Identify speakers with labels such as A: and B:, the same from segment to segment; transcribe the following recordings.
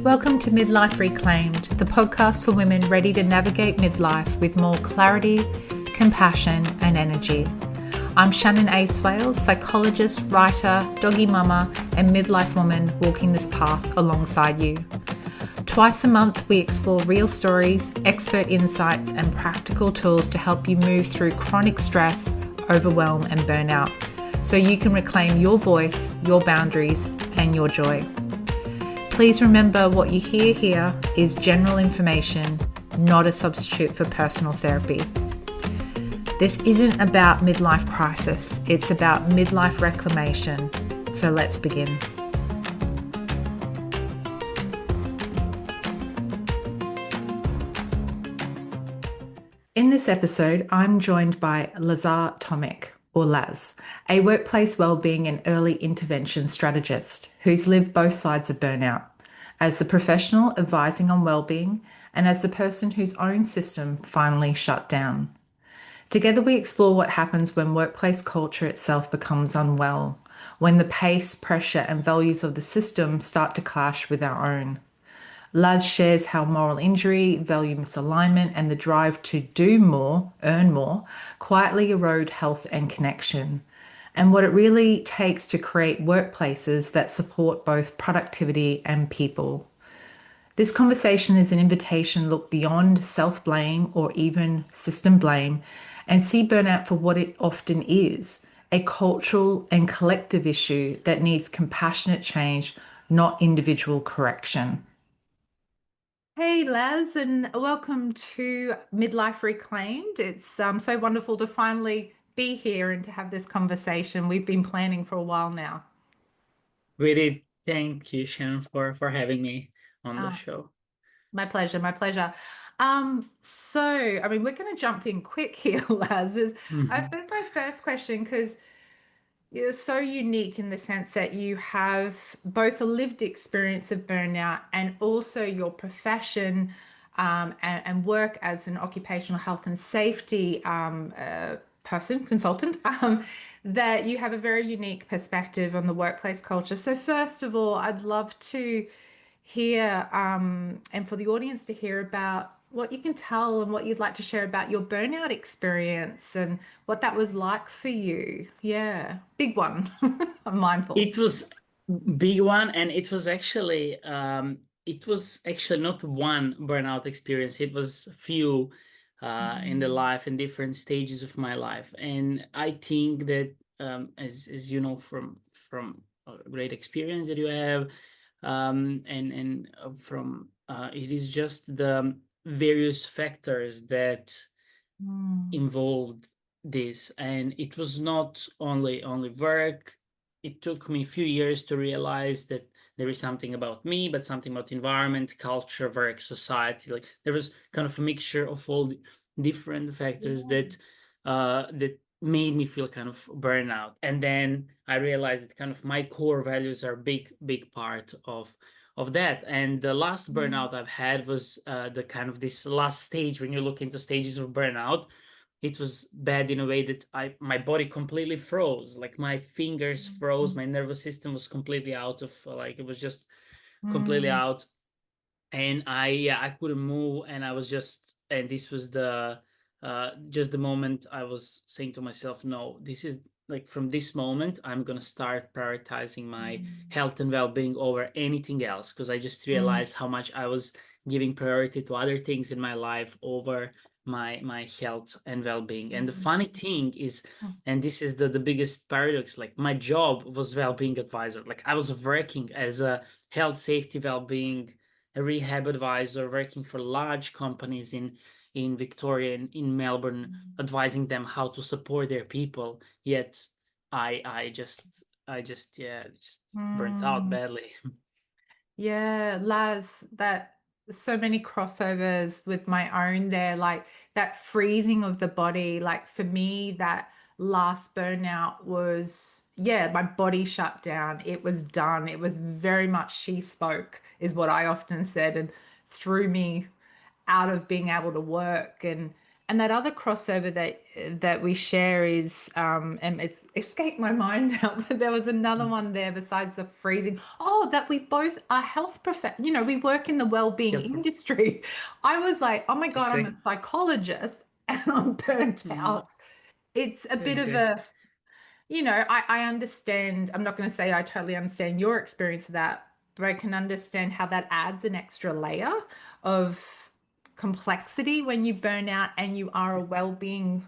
A: Welcome to Midlife Reclaimed, the podcast for women ready to navigate midlife with more clarity, compassion, and energy. I'm Shannon A. Swales, psychologist, writer, doggy mama, and midlife woman walking this path alongside you. Twice a month, we explore real stories, expert insights, and practical tools to help you move through chronic stress, overwhelm, and burnout so you can reclaim your voice, your boundaries, and your joy. Please remember what you hear here is general information, not a substitute for personal therapy. This isn't about midlife crisis, it's about midlife reclamation. So let's begin. In this episode, I'm joined by Lazz Tomic, or Lazz, a workplace wellbeing and early intervention strategist who's lived both sides of burnout, as the professional advising on wellbeing and as the person whose own system finally shut down. Together we explore what happens when workplace culture itself becomes unwell, when the pace, pressure and values of the system start to clash with our own. Lazz shares how moral injury, value misalignment, and the drive to do more, earn more, quietly erode health and connection, and what it really takes to create workplaces that support both productivity and people. This conversation is an invitation to look beyond self-blame or even system blame and see burnout for what it often is, a cultural and collective issue that needs compassionate change, not individual correction. Hey, Lazz, and welcome to Midlife Reclaimed. It's so wonderful to finally be here and to have this conversation. We've been planning for a while now.
B: Really, thank you, Shannon, for having me on the show.
A: My pleasure, my pleasure. We're going to jump in quick here, Lazz. I suppose my first question, because you're so unique in the sense that you have both a lived experience of burnout and also your profession and work as an occupational health and safety consultant, that you have a very unique perspective on the workplace culture. So first of all, I'd love to hear and for the audience to hear about what you can tell and what you'd like to share about your burnout experience and what that was like for you. Yeah, big one. I'm mindful.
B: It was big one, and it was actually not one burnout experience. It was few in the life and different stages of my life, and I think that as you know from a great experience that you have, and from it is just the various factors that involved this, and it was not only work. It took me a few years to realize that there is something about me, but something about environment, culture, work, society. Like there was kind of a mixture of all the different factors that made me feel kind of burnout. And then I realized that kind of my core values are big part of that. And the last burnout I've had was the kind of this last stage. When you look into stages of burnout, it was bad in a way that my body completely froze. Like my fingers froze, my nervous system was completely out of, like, it was just completely out, and I couldn't move, and I was and this was just the moment I was saying to myself, no, this is like, from this moment I'm gonna start prioritizing my health and well-being over anything else, because I just realized how much I was giving priority to other things in my life over my health and well-being. And the funny thing is, and this is the biggest paradox, like my job was well-being advisor. Like I was working as a health, safety, well-being, a rehab advisor, working for large companies in Victoria and in Melbourne, advising them how to support their people. Yet I just burnt out badly.
A: Yeah, Laz, that so many crossovers with my own there, like that freezing of the body. Like for me, that last burnout was, yeah, my body shut down. It was done. It was very much she spoke, is what I often said, and threw me out of being able to work. And And that other crossover that we share is, and it's escaped my mind now, but there was another one there besides the freezing. Oh, that we both are health we work in the well-being
B: Health prof-
A: industry. I was like, oh my God, I'm a
B: exactly.
A: psychologist and I'm burnt
B: Mhm.
A: out. It's a bit of
B: Exactly.
A: a, I understand. I'm not going to say I totally understand your experience of that, but I can understand how that adds an extra layer of complexity when you burn out and you are a well-being,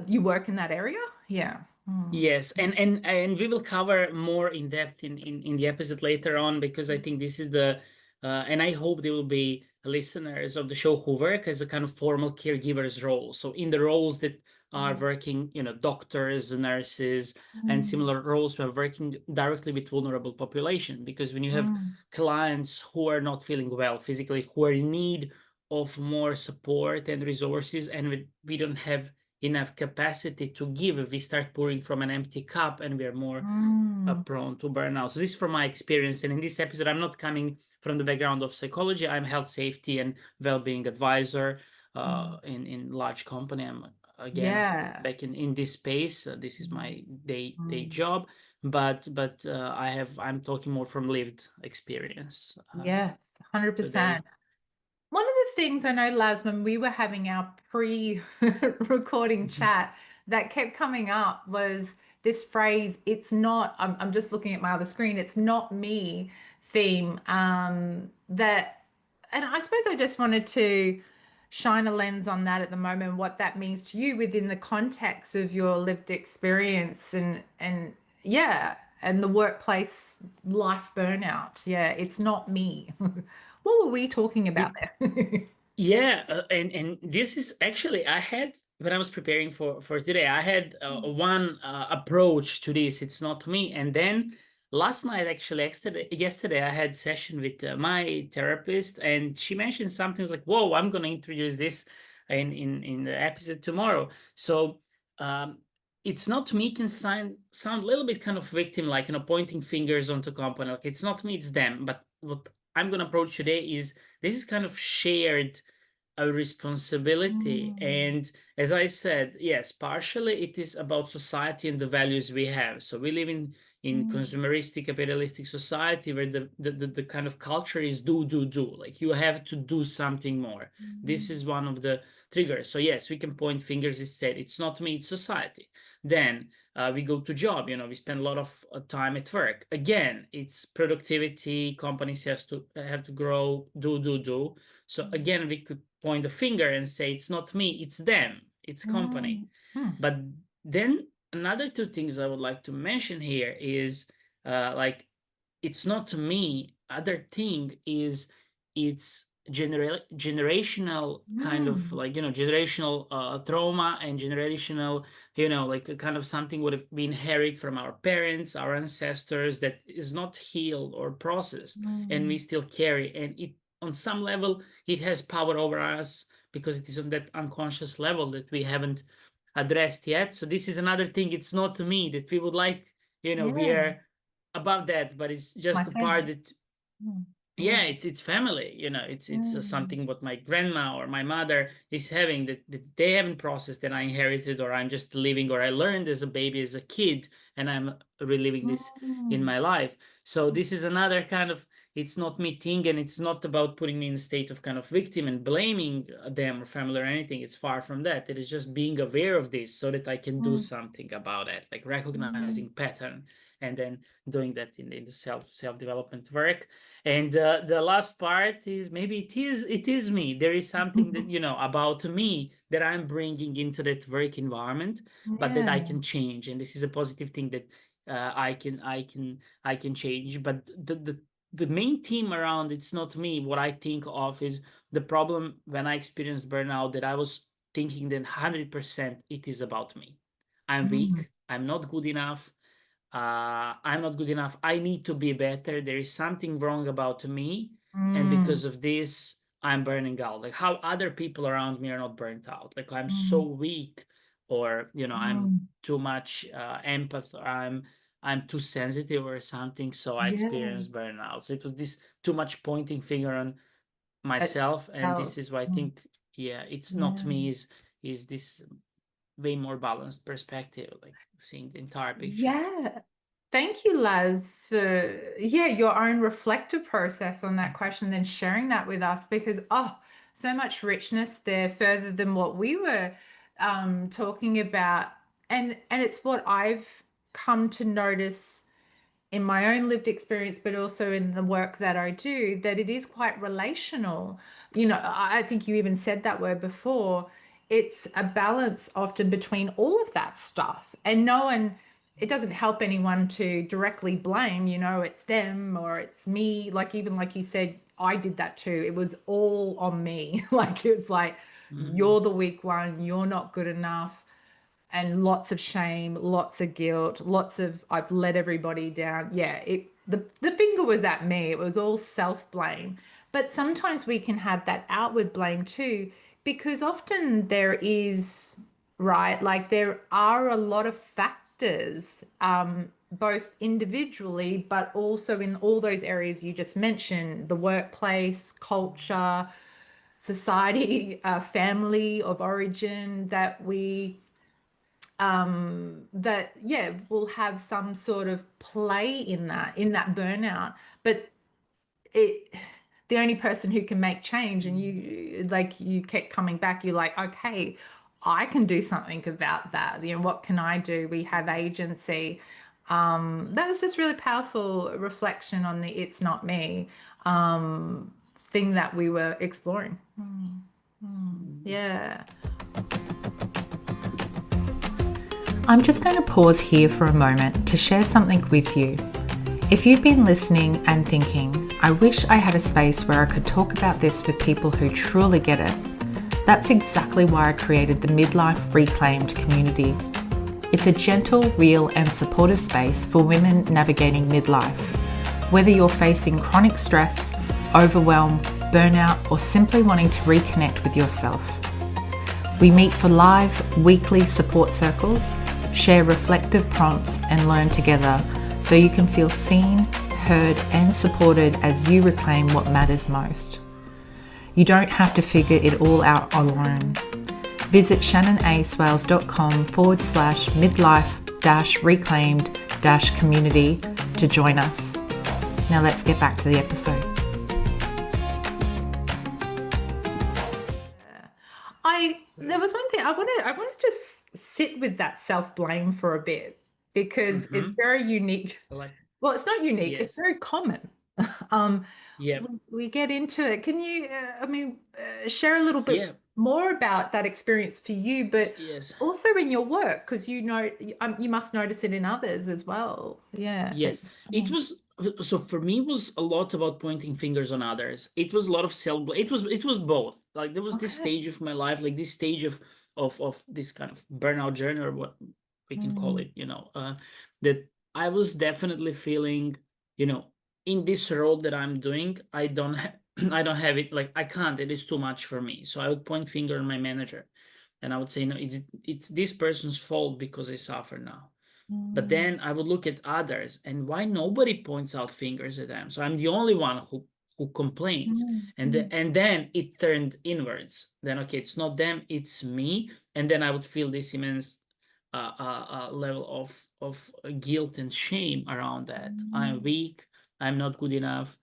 A: you work in that area. Yeah. Mm.
B: Yes, and we will cover more in depth in the episode later on, because I think this is the and I hope there will be listeners of the show who work as a kind of formal caregivers role. So in the roles that are
A: Mm.
B: working, doctors, nurses, and
A: Mm.
B: similar roles, we are working directly with vulnerable population. Because when you have
A: Mm.
B: clients who are not feeling well physically, who are in need of more support and resources, and we don't have enough capacity to give, we start pouring from an empty cup, and we are more
A: Mm.
B: prone to burnout. So this is from my experience. And in this episode, I'm not coming from the background of psychology. I'm health safety and well-being advisor
A: Mm.
B: in large company. I'm again
A: Yeah.
B: back in this space. This is
A: Mm.
B: my day
A: Mm.
B: job, but I'm talking more from lived experience
A: Yes,
B: today.
A: 100%. One of the things I know, Laz, when we were having our pre-recording
B: Mhm.
A: chat, that kept coming up was this phrase, it's not, I'm just looking at my other screen, it's not me theme. And I suppose I just wanted to shine a lens on that at the moment, what that means to you within the context of your lived experience and yeah, and the workplace life burnout. Yeah, it's not me. What were we talking about there?
B: Yeah, and this is actually, I had, when I was preparing for today, I had one approach to this. It's not me. And then last night, actually, yesterday, I had session with my therapist, and she mentioned something like, "Whoa, I'm going to introduce this in the episode tomorrow." So um, it's not me can sound a little bit kind of victim, like, pointing fingers onto company. Like, it's not me, it's them. But what I'm going to approach today is, this is kind of shared a responsibility.
A: Mm,
B: And as I said, yes, partially it is about society and the values we have. So we live in
A: mm,
B: consumeristic capitalistic society where the kind of culture is do, like you have to do something more. This
A: mm,
B: is one of the triggers. So yes, we can point fingers. It's said it's not me, it's society. Then we go to job, we spend a lot of time at work. Again, it's productivity, companies have to grow, do. So
A: mm,
B: again, we could point the finger and say it's not me, it's them, it's company.
A: mm, mm,
B: But then another two things I would like to mention here is like, it's not me. Other thing is, it's generational kind of,
A: mm,
B: like, generational trauma, and generational, like a kind of something would have been inherited from our parents, our ancestors, that is not healed or processed, and we
A: mm.
B: still carry. And it, on some level, it has power over us, because it is on that unconscious level that we haven't addressed yet. So this is another thing. It's not me that we would like, we
A: Yeah,
B: are above that, but it's
A: my
B: just a part
A: family.
B: that,
A: Mm,
B: yeah,
A: mm,
B: it's family. It's
A: mm,
B: something what my grandma or my mother is having, that they haven't processed, and I inherited, or I'm just living, or I learned as a baby, as a kid, and I'm reliving this in
A: mm,
B: my life. So this is another kind of, it's not me thing, and it's not about putting me in a state of kind of victim and blaming them or family or anything. It's far from that. It is just being aware of this so that I can do
A: mm,
B: something about it, like
A: mm,
B: recognizing pattern, and then doing that in the self development work. And the last part is, maybe it is me. There is something that, about me that I'm bringing into that work environment, but that I
A: yeah.
B: can change. And this is a positive thing that I can change. But the main theme around it's not me. What I think of is the problem when I experienced burnout, that I was thinking that 100% it is about me. I'm
A: Mm,
B: weak. I'm not good enough. I'm not good enough. I need to be better. There is something wrong about me. And
A: mm,
B: because of this, I'm burning out. Like, how other people around me are not burnt out. Like, I'm so
A: mm,
B: weak, or, I'm
A: mm.
B: too much empath, or I'm too sensitive or something. So I
A: Yeah.
B: experienced burnout. So it was this too much pointing finger on
A: That,
B: myself. And
A: that,
B: this is why I
A: mm,
B: think. Yeah, it's not
A: Yeah.
B: me, is this way more balanced perspective, like seeing the entire picture.
A: Yeah. Thank you, Laz, for your own reflective process on that question, then sharing that with us because so much richness there, further than what we were talking about. And it's what I've come to notice in my own lived experience, but also in the work that I do, that it is quite relational. I think you even said that word before. It's a balance often between all of that stuff. And no one, it doesn't help anyone to directly blame, it's them or it's me. Like, even like you said, I did that too. It was all on me. Like, it's like,
B: Hmm.
A: you're the weak one, you're not good enough, and lots of shame, lots of guilt, lots of I've let everybody down. Yeah, the finger was at me. It was all self-blame. But sometimes we can have that outward blame too, because often there is, right, like there are a lot of factors, both individually, but also in all those areas you just mentioned, the workplace, culture, society, family of origin, that will have some sort of play in that burnout. But it the only person who can make change, and you kept coming back, you're like, okay, I can do something about that. What can I do? We have agency. That was just really powerful reflection on the it's not me thing that we were exploring. Yeah. I'm just going to pause here for a moment to share something with you. If you've been listening and thinking, I wish I had a space where I could talk about this with people who truly get it, that's exactly why I created the Midlife Reclaimed community. It's a gentle, real, and supportive space for women navigating midlife. Whether you're facing chronic stress, overwhelm, burnout, or simply wanting to reconnect with yourself. We meet for live, weekly support circles, share reflective prompts, and learn together so you can feel seen, heard, and supported as you reclaim what matters most. You don't have to figure it all out alone. Visit shannonaswales.com/midlife-reclaimed-community to join us. Now let's get back to the episode. There was one thing I want to just sit with that self-blame for a bit because it's
B: Hmm.
A: very unique.
B: Like,
A: Well, it's not unique, it's
B: yes.
A: very common. um
B: Yeah.
A: we get into it. Can you share a little bit
B: Yeah.
A: more about that experience for you, but
B: Yes.
A: also in your work, because you must notice it in others as well. Yeah.
B: Yes, it was. So for me, it was a lot about pointing fingers on others. It was a lot of self. It was both. Like there was this
A: Okay.
B: stage of my life, like this stage of this kind of burnout journey, or what we can call
A: Mm,
B: it. That I was definitely feeling. In this role that I'm doing, I don't have. I don't have it. Like I can't. It is too much for me. So I would point finger on my manager, and I would say, no, it's this person's fault because I suffer now. But
A: mm,
B: then I would look at others, and why nobody points out fingers at them? So I'm the only one who complains,
A: mm,
B: and
A: mm,
B: and then it turned inwards. Then okay, it's not them, it's me, and then I would feel this immense level of guilt and shame around that. I'm
A: mm,
B: weak. I'm not good enough.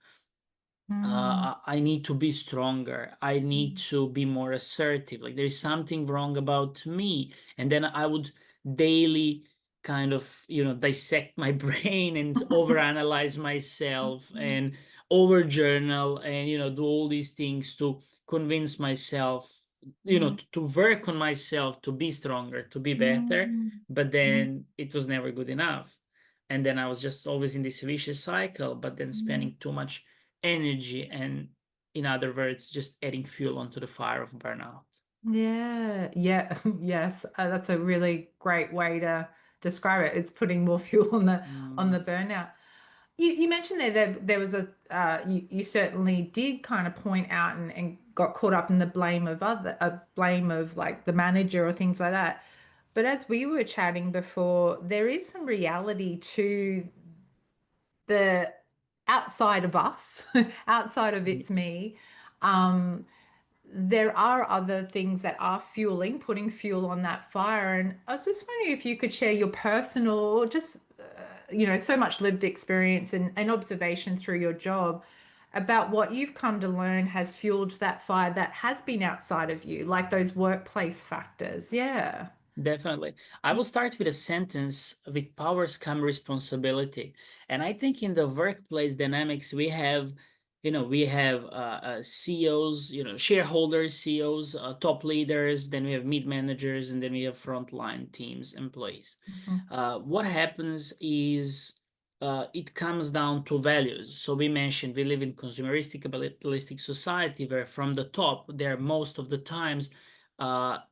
A: mm,
B: I need to be stronger. I need to be more assertive. Like there's something wrong about me. And then I would daily kind of, dissect my brain and overanalyze myself
A: mm,
B: and overjournal and, do all these things to convince myself,
A: mm,
B: to work on myself, to be stronger, to be better.
A: mm,
B: But
A: mm,
B: then it was never good enough. And then I was just always in this vicious cycle, but then
A: mm.
B: spending too much energy and, in other words, just adding fuel onto the fire of burnout.
A: Yeah, yeah, yes. That's a really great way to describe it. It's putting more fuel on the
B: Mm,
A: burnout. You mentioned that there was you certainly did kind of point out and got caught up in the blame of like the manager or things like that. But as we were chatting before, there is some reality to the outside of us, outside of it's
B: yes.
A: me. Um, there are other things that are fueling, putting fuel on that fire. And I was just wondering if you could share your personal, just, so much lived experience and observation through your job about what you've come to learn has fueled that fire that has been outside of you, like those workplace factors. Yeah.
B: Definitely. I will start with a sentence: with powers come responsibility. And I think in the workplace dynamics, we have CEOs, shareholders, CEOs, top leaders, then we have mid managers, and then we have frontline teams, employees.
A: Mhm.
B: What happens is it comes down to values. So we mentioned we live in consumeristic, capitalistic society where from the top, there most of the times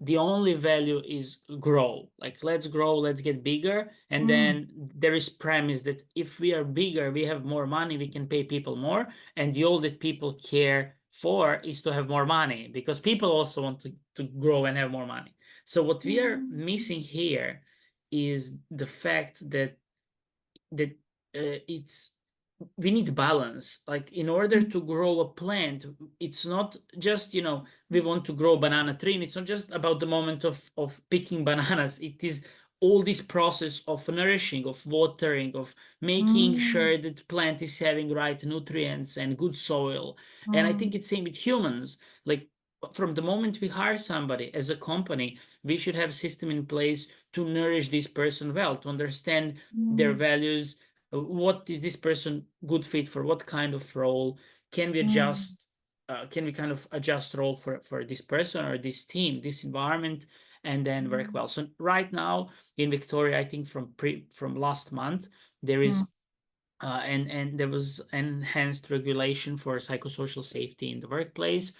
B: the only value is grow. Like, let's grow, let's get bigger. And
A: Mm,
B: then there is premise that if we are bigger, we have more money, we can pay people more. And the all that people care for is to have more money, because people also want to grow and have more money. So what we are
A: mm,
B: missing here is the fact that it's we need balance. Like, in order
A: mm,
B: to grow a plant, it's not just, we want to grow a banana tree, and it's not just about the moment of picking bananas. It is all this process of nourishing, of watering, of making
A: mm,
B: sure that plant is having right nutrients and good soil. And I think
A: mm,
B: it's same with humans. Like, from the moment we hire somebody as a company, we should have a system in place to nourish this person well, to understand their
A: mm,
B: values. What is this person good fit for? What kind of role can we
A: mm,
B: adjust? Can we kind of adjust role for this person or this team, this environment, and then work
A: mm,
B: well? So right now in Victoria, I think from last month, there
A: mm,
B: is and there was enhanced regulation for psychosocial safety in the workplace,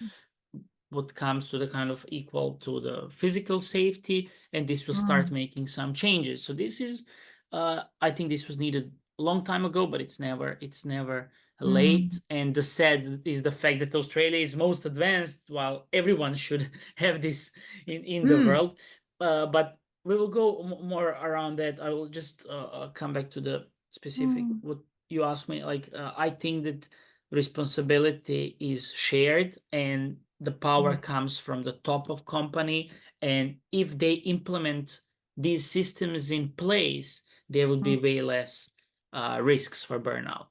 B: what comes to the kind of equal to the physical safety, and this will start
A: mm,
B: making some changes. So this is, I think this was needed a long time ago, but it's never late.
A: mm,
B: And the sad is the fact that Australia is most advanced, while everyone should have this in the
A: mm,
B: world. But we will go more around that. I will just come back to the specific
A: mm,
B: what you asked me. Like, I think that responsibility is shared, and the power
A: yeah.
B: comes from the top of company. And if they implement these systems in place, there would be way less risks for burnout.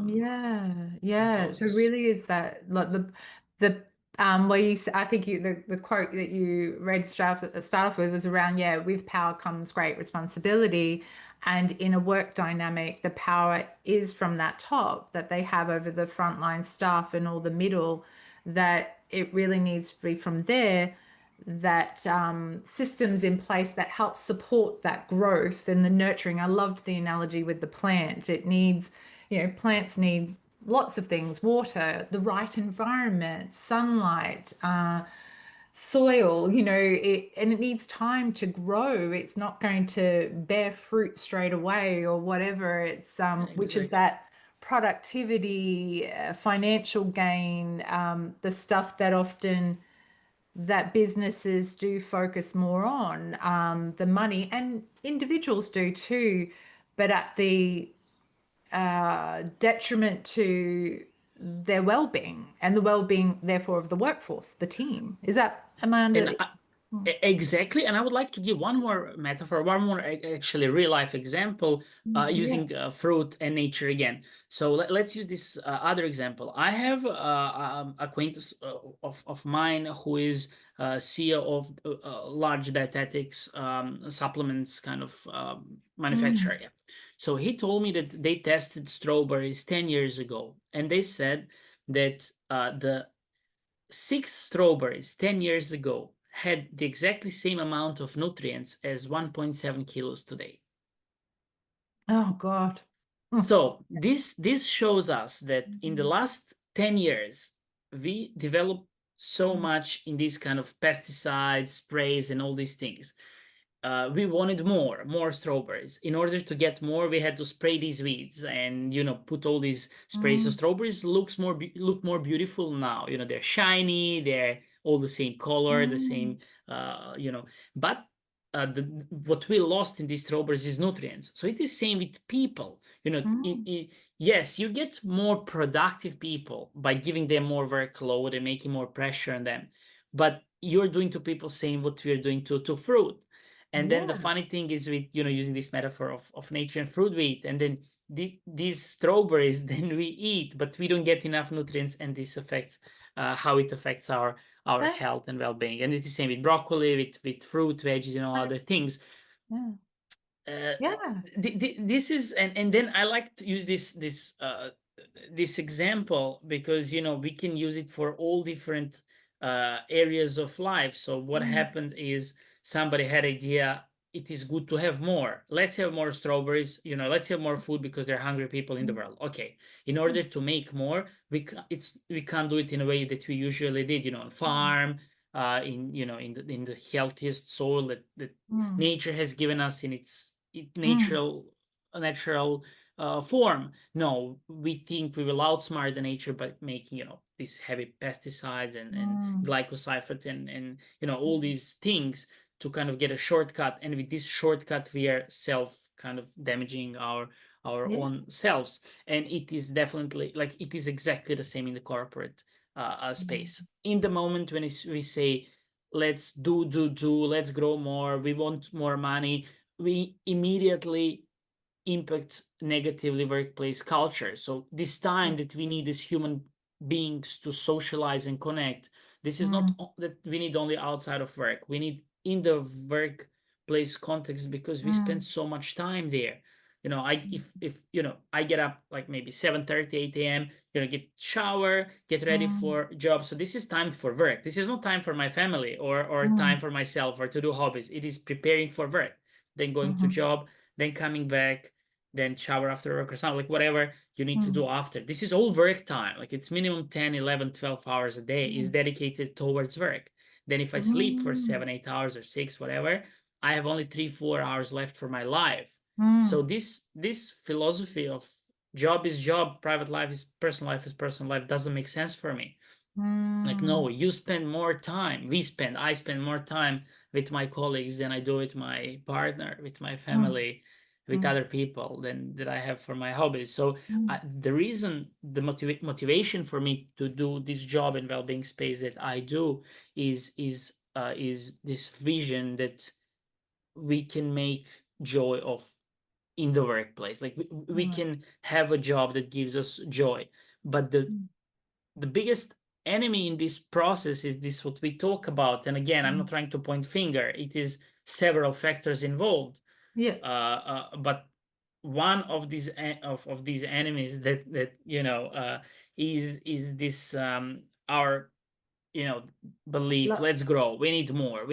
A: Yeah, yeah. So
B: Causes.
A: really is that like the where I think the quote that you read start off with was around, yeah, with power comes great responsibility. And in a work dynamic, the power is from that top that they have over the frontline staff and all the middle, that it really needs to be from there, that systems in place that help support that growth and the nurturing. I loved the analogy with the plant. It needs, plants need lots of things: water, the right environment, sunlight, soil, and it needs time to grow. It's not going to bear fruit straight away or whatever. It's which is
B: Exactly.
A: that productivity, financial gain, the stuff that often that businesses do focus more on, the money, and individuals do too, but at the detriment to their well-being and the well-being, therefore, of the workforce, the team. Is that, am I
B: And
A: under?
B: exactly. And I would like to give one more metaphor, one more actually real life example,
A: Yeah.
B: using fruit and nature again. So let's use this other example. I have acquaintance of mine who is CEO of large dietetics supplements kind of manufacturer.
A: Mm.
B: Yeah. So he told me that they tested strawberries 10 years ago, and they said that the 6 strawberries 10 years ago had the exactly same amount of nutrients as 1.7 kilos today.
A: Oh God. Mm.
B: So this shows us that in the last 10 years, we developed so much in these kind of pesticides, sprays, and all these things. We wanted more strawberries. In order to get more, we had to spray these weeds and put all these sprays. So
A: Mm.
B: strawberries look more beautiful now. They're shiny. They're all the same color, the
A: Mm.
B: same. But what we lost in these strawberries is nutrients. So it is same with people.
A: Mm.
B: Yes, you get more productive people by giving them more workload and making more pressure on them, but you're doing to people same what we're doing to fruit. And then the
A: Yeah.
B: funny thing is with using this metaphor of nature and fruit we eat, and then these strawberries then we eat, but we don't get enough nutrients, and this affects how it affects our
A: That,
B: health and well-being. And it's the same with broccoli, with fruit, veggies, and all other
A: that's,
B: things.
A: yeah.
B: Uh,
A: Yeah.
B: this is, and then I like to use this example because we can use it for all different areas of life. So what
A: Mm.
B: happened is somebody had idea, it is good to have more. Let's have more strawberries. Let's have more food because there are hungry people in the
A: Mm.
B: world. Okay, in order to make more, we can't do it in a way that we usually did. On farm, in the healthiest soil that
A: Mm.
B: nature has given us in its
A: Mm.
B: natural form. No, we think we will outsmart the nature by making these heavy pesticides and
A: Mm.
B: glyphosate and all these things to kind of get a shortcut. And with this shortcut, we are self kind of damaging our
A: Yeah.
B: own selves. And it is definitely like it is exactly the same in the corporate
A: Mm.
B: space. In the moment when we say let's do, let's grow more, we want more money, we immediately impact negatively workplace culture. So this time
A: Yeah.
B: that we need as human beings to socialize and connect, this is not
A: Mm.
B: that we need only outside of work. We need in the workplace context because we spend
A: Mm.
B: so much time there. I if I get up like maybe 7:30, 8 a.m., get shower, get ready
A: Mm.
B: for job. So this is time for work. This is not time for my family or time
A: Mm.
B: for myself or to do hobbies. It is preparing for work, then going to
A: Mhm.
B: job, then coming back, then shower after work or something, like whatever you need to
A: Mm.
B: do after. This is all work time. Like it's minimum 10, 11, 12 hours a day is
A: Mm.
B: dedicated towards work. Then if I sleep for
A: Mm.
B: 7, 8 hours or 6, whatever, I have only 3, 4 hours left for my life.
A: Mm.
B: So this philosophy of job is job, private life is personal life doesn't make sense for me. Like, no,
A: Mm.
B: you spend more time. I spend more time with my colleagues than I do with my partner, with my
A: Mm.
B: family, with
A: Mm.
B: other people than that I have for my hobbies. So
A: Mm.
B: the reason, the motivation for me to do this job in well-being space that I do is this vision that we can make joy of in the workplace. Like we
A: Mm.
B: can have a job that gives us joy, but the biggest enemy in this process is this what we talk about. And again, I'm
A: Mm.
B: not trying to point finger, it is several factors involved.
A: Yeah.
B: But one of these enemies that is this our belief,
A: Lo-
B: let's grow, we need more,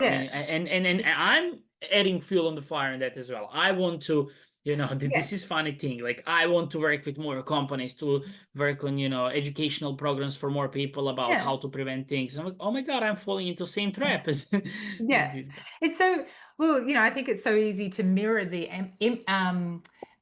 A: Yeah.
B: and I'm adding fuel on the fire in that as well. I want to,
A: Yeah.
B: this is funny thing, like I want to work with more companies to work on educational programs for more people about
A: Yeah.
B: how to prevent things. I'm like, oh my god, I'm falling into the same trap as as
A: Yeah,
B: this guy.
A: it's so well, I think it's so easy to mirror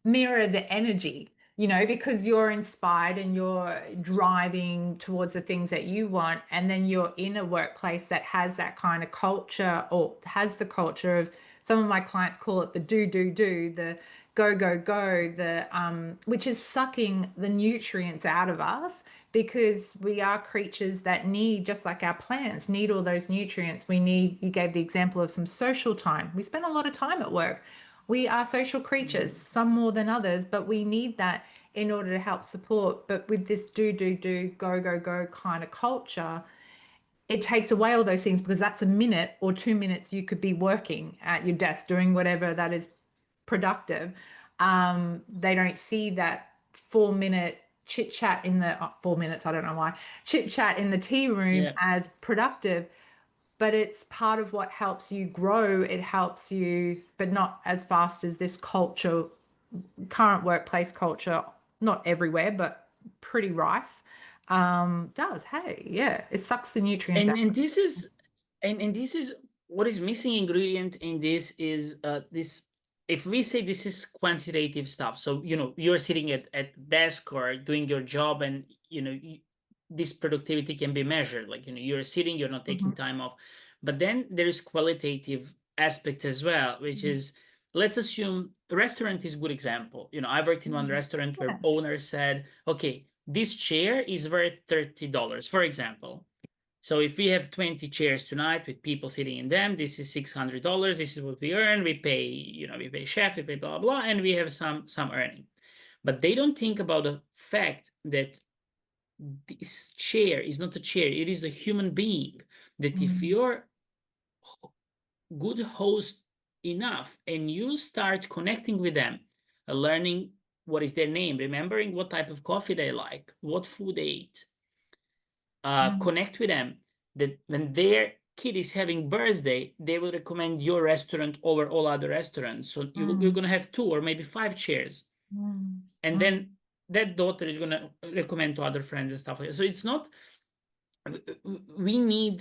A: mirror the energy, because you're inspired and you're driving towards the things that you want, and then you're in a workplace that has that kind of culture or has the culture of some of my clients call it the do, the go, the which is sucking the nutrients out of us because we are creatures that need, just like our plants need all those nutrients. We need, you gave the example of some social time. We spend a lot of time at work. We are social creatures,
B: Mhm.
A: some more than others, but we need that in order to help support. But with this do, go kind of culture, it takes away all those things because that's a minute or 2 minutes you could be working at your desk doing whatever that is productive. They don't see that 4 minute chit chat in the 4 minutes, I don't know why, chit chat in the tea room
B: Yeah.
A: as productive, but it's part of what helps you grow. It helps you, but not as fast as this culture, current workplace culture, not everywhere, but pretty rife, does. Hey, yeah, it sucks the nutrients
B: and
A: out.
B: and this is and this is what is missing ingredient in this is this. If we say this is quantitative stuff, so you're sitting at desk or doing your job, and this productivity can be measured, like you're sitting, you're not taking
A: Mhm.
B: time off. But then there is qualitative aspects as well, which
A: Mm.
B: is, let's assume a restaurant is a good example. I've worked in one
A: Mm.
B: restaurant where
A: Yeah.
B: owner said, okay, this chair is worth $30, for example. So if we have 20 chairs tonight with people sitting in them, this is $600. This is what we earn. We pay, we pay chef, we pay blah, blah, and we have some earning. But they don't think about the fact that this chair is not a chair. It is the human being that if
A: Mm.
B: you're good host enough and you start connecting with them, learning what is their name, remembering what type of coffee they like, what food they eat,
A: Mm.
B: connect with them, that when their kid is having birthday, they will recommend your restaurant over all other restaurants. So you're
A: Mm.
B: going to have 2 or maybe 5 chairs.
A: Mm.
B: And
A: Mm.
B: then that daughter is going to recommend to other friends and stuff like that. So it's not, we need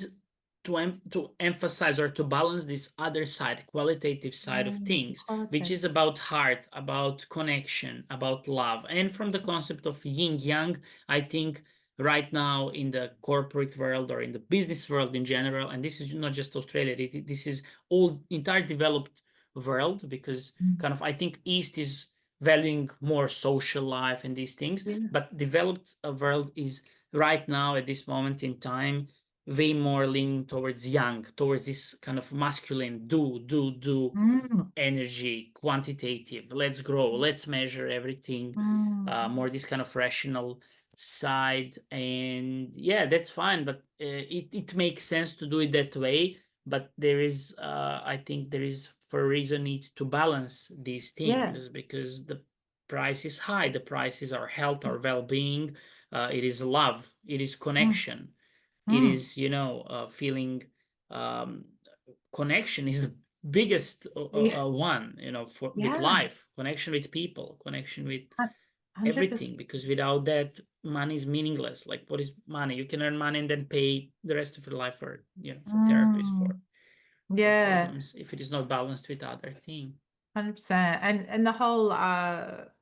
B: to emphasize or to balance this other side, qualitative side of
A: Mm.
B: things, which
A: Qualitative.
B: is about heart, about connection, about love. And from the concept of yin yang, I think right now in the corporate world or in the business world in general, and this is not just Australia, this is all entire developed world, because
A: Mm.
B: kind of I think East is valuing more social life and these things,
A: Yeah.
B: but developed world is right now at this moment in time way more leaning towards yang, towards this kind of masculine do
A: Mm.
B: energy, quantitative, let's grow, let's measure everything,
A: Mm.
B: more this kind of rational side. And yeah, that's fine, but it makes sense to do it that way. But there is, I think there is for a reason need to balance these
A: Yeah.
B: things, because the price is high. The price is our health, our well-being, it is love, it is
A: Mm.
B: connection, it
A: Mm.
B: is feeling, um, connection is the biggest
A: Yeah.
B: one, for with
A: Yeah.
B: life, connection with people, connection with
A: 100%.
B: everything, because without that, money is meaningless. Like, what is money? You can earn money and then pay the rest of your life for, for therapies,
A: Mm.
B: for
A: Yeah.
B: problems, if it is not balanced with other thing.
A: 100%. And the whole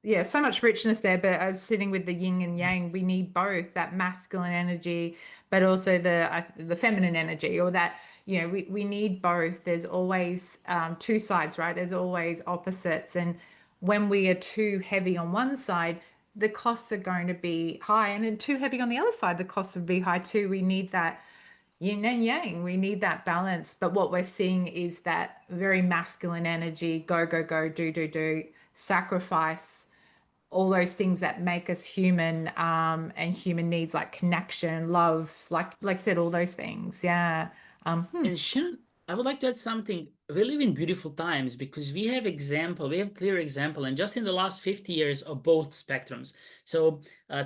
A: yeah, so much richness there, but I was sitting with the yin and yang, we need both that masculine energy, but also the feminine energy, or that, we need both. There's always two sides, right? There's always opposites. And when we are too heavy on one side, the costs are going to be high. And then too heavy on the other side, the costs would be high too. We need that yin and yang. We need that balance. But what we're seeing is that very masculine energy, go, go, go, do, sacrifice, all those things that make us human, and human needs like connection, love, like I said, all those things. Yeah. Hmm.
B: And Shannon, I would like to add something. We live in beautiful times because we have clear example, and just in the last 50 years of both spectrums. So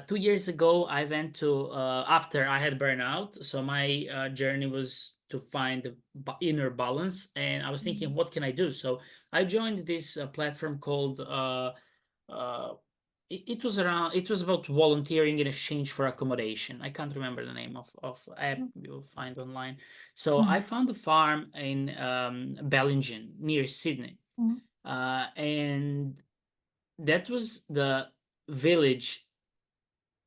B: 2 years ago, I went to, after I had burnout, so my journey was to find the inner balance, and I was thinking, what can I do? So I joined this platform called uh, it was about volunteering in exchange for accommodation. I can't remember the name of app you'll find online. So
A: Hmm.
B: I found a farm in Bellingen near Sydney,
A: Hmm.
B: and that was the village